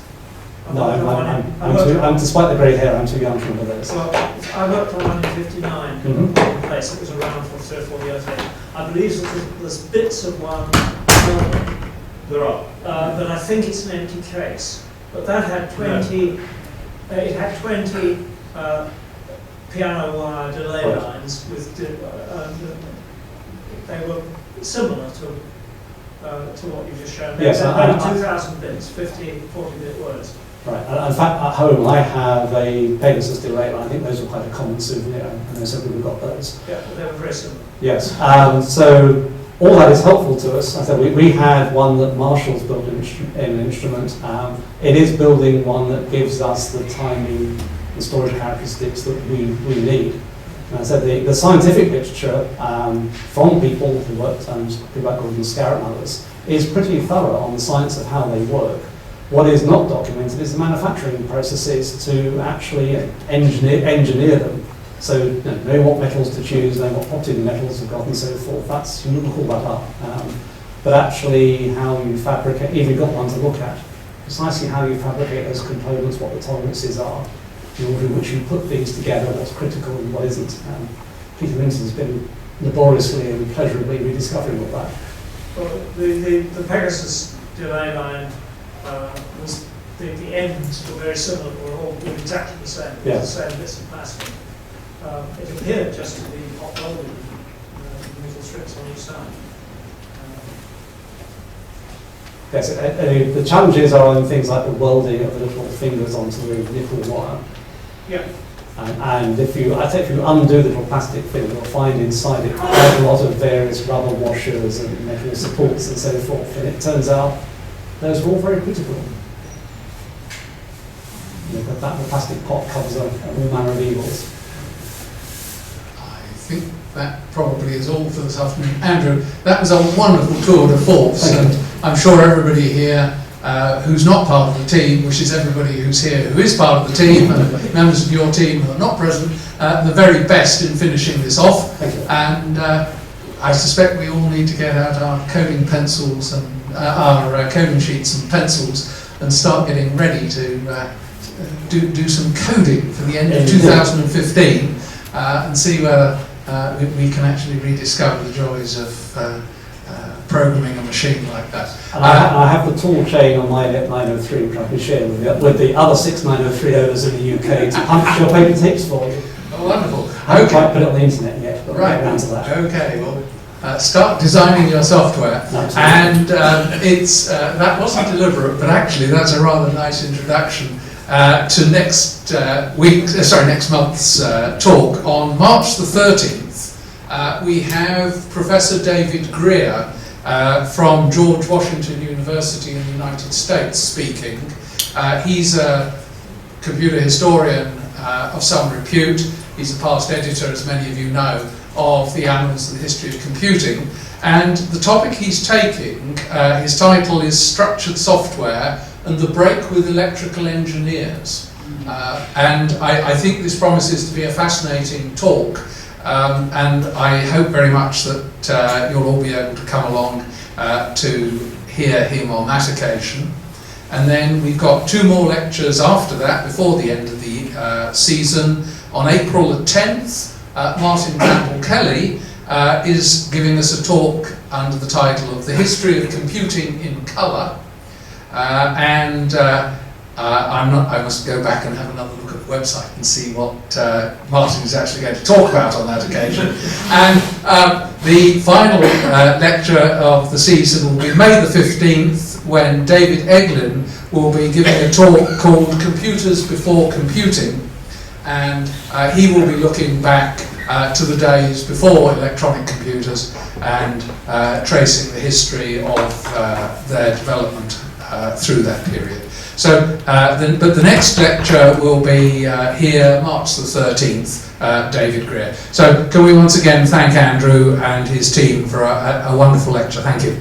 Speaker 3: No, despite the grey hair, I'm too young to remember those.
Speaker 10: Well, I worked on one in 59 in a place that was around for 3 or 4 years later. I believe that there's bits of one building.
Speaker 11: There are.
Speaker 10: But I think it's an empty case. But that had 20, it had 20 piano wire delay lines with, they were similar to what you just showed.
Speaker 3: Yes,
Speaker 10: about 2,000 bits, 40 bit words.
Speaker 3: Right, and in fact at home I have a Pegasus delay line. I think those are quite a common souvenir, and I know some people got those.
Speaker 10: Yeah, they were very similar.
Speaker 3: Yes, so all that is helpful to us. I said we had one that Marshall's built in an instrument. It is building one that gives us the timing and storage characteristics that we need. And I said the scientific literature from people who worked, people like Gordon Scarrett and others, is pretty thorough on the science of how they work. What is not documented is the manufacturing processes to actually engineer them. So know what metals to choose, know what property metals have got and so forth. You can call that up. But actually how you fabricate, if you've got one to look at, precisely how you fabricate those components, what the tolerances are, the order in which you put things together, what's critical and what isn't. Peter Minton's been laboriously and pleasurably rediscovering all that.
Speaker 10: Well, the Pegasus delay line was, the ends were very similar, were all exactly the same, the same bits of plastic. It appeared just to be hot welded, metal strips on each side.
Speaker 3: Yes, the challenges are in things like the welding of the little fingers onto the nickel wire.
Speaker 10: Yeah.
Speaker 3: And if you undo the little plastic film, you'll find inside it quite a lot of various rubber washers and metal supports and so forth. And it turns out those are all very critical. The plastic pot covers all manner of evils.
Speaker 5: I think that probably is all for this afternoon. Andrew, that was a wonderful tour de force, and I'm sure everybody here who's not part of the team, which is everybody who's here who is part of the team, and members of your team who are not present, the very best in finishing this off. And I suspect we all need to get out our coding pencils and our coding sheets and pencils and start getting ready to do some coding for the end of 2015 and see whether we can actually rediscover the joys of programming a machine like that.
Speaker 3: And I have the tool chain on my 903, which I can share with the other 6 903 owners in the UK to punch your paper tips for you.
Speaker 5: Oh, wonderful.
Speaker 3: I haven't quite put it on the internet yet, but we'll get around to that.
Speaker 5: Okay, well, start designing your software. And that wasn't deliberate, but actually that's a rather nice introduction to next month's talk. On March the 13th, we have Professor David Greer from George Washington University in the United States speaking. He's a computer historian of some repute. He's a past editor, as many of you know, of the Annals of the History of Computing. And the topic he's taking, his title is Structured Software and the Break with Electrical Engineers. And I think this promises to be a fascinating talk. And I hope very much that you'll all be able to come along to hear him on that occasion. And then we've got 2 more lectures after that, before the end of the season. On April the 10th, Martin Campbell-Kelly is giving us a talk under the title of The History of Computing in Colour. I must go back and have another look at the website and see what Martin is actually going to talk about on that occasion. And the final lecture of the season will be May the 15th, when David Eglin will be giving a talk called Computers Before Computing. And he will be looking back to the days before electronic computers and tracing the history of their development through that period. So, but the next lecture will be here, March the 13th, David Greer. So, can we once again thank Andrew and his team for a wonderful lecture. Thank you.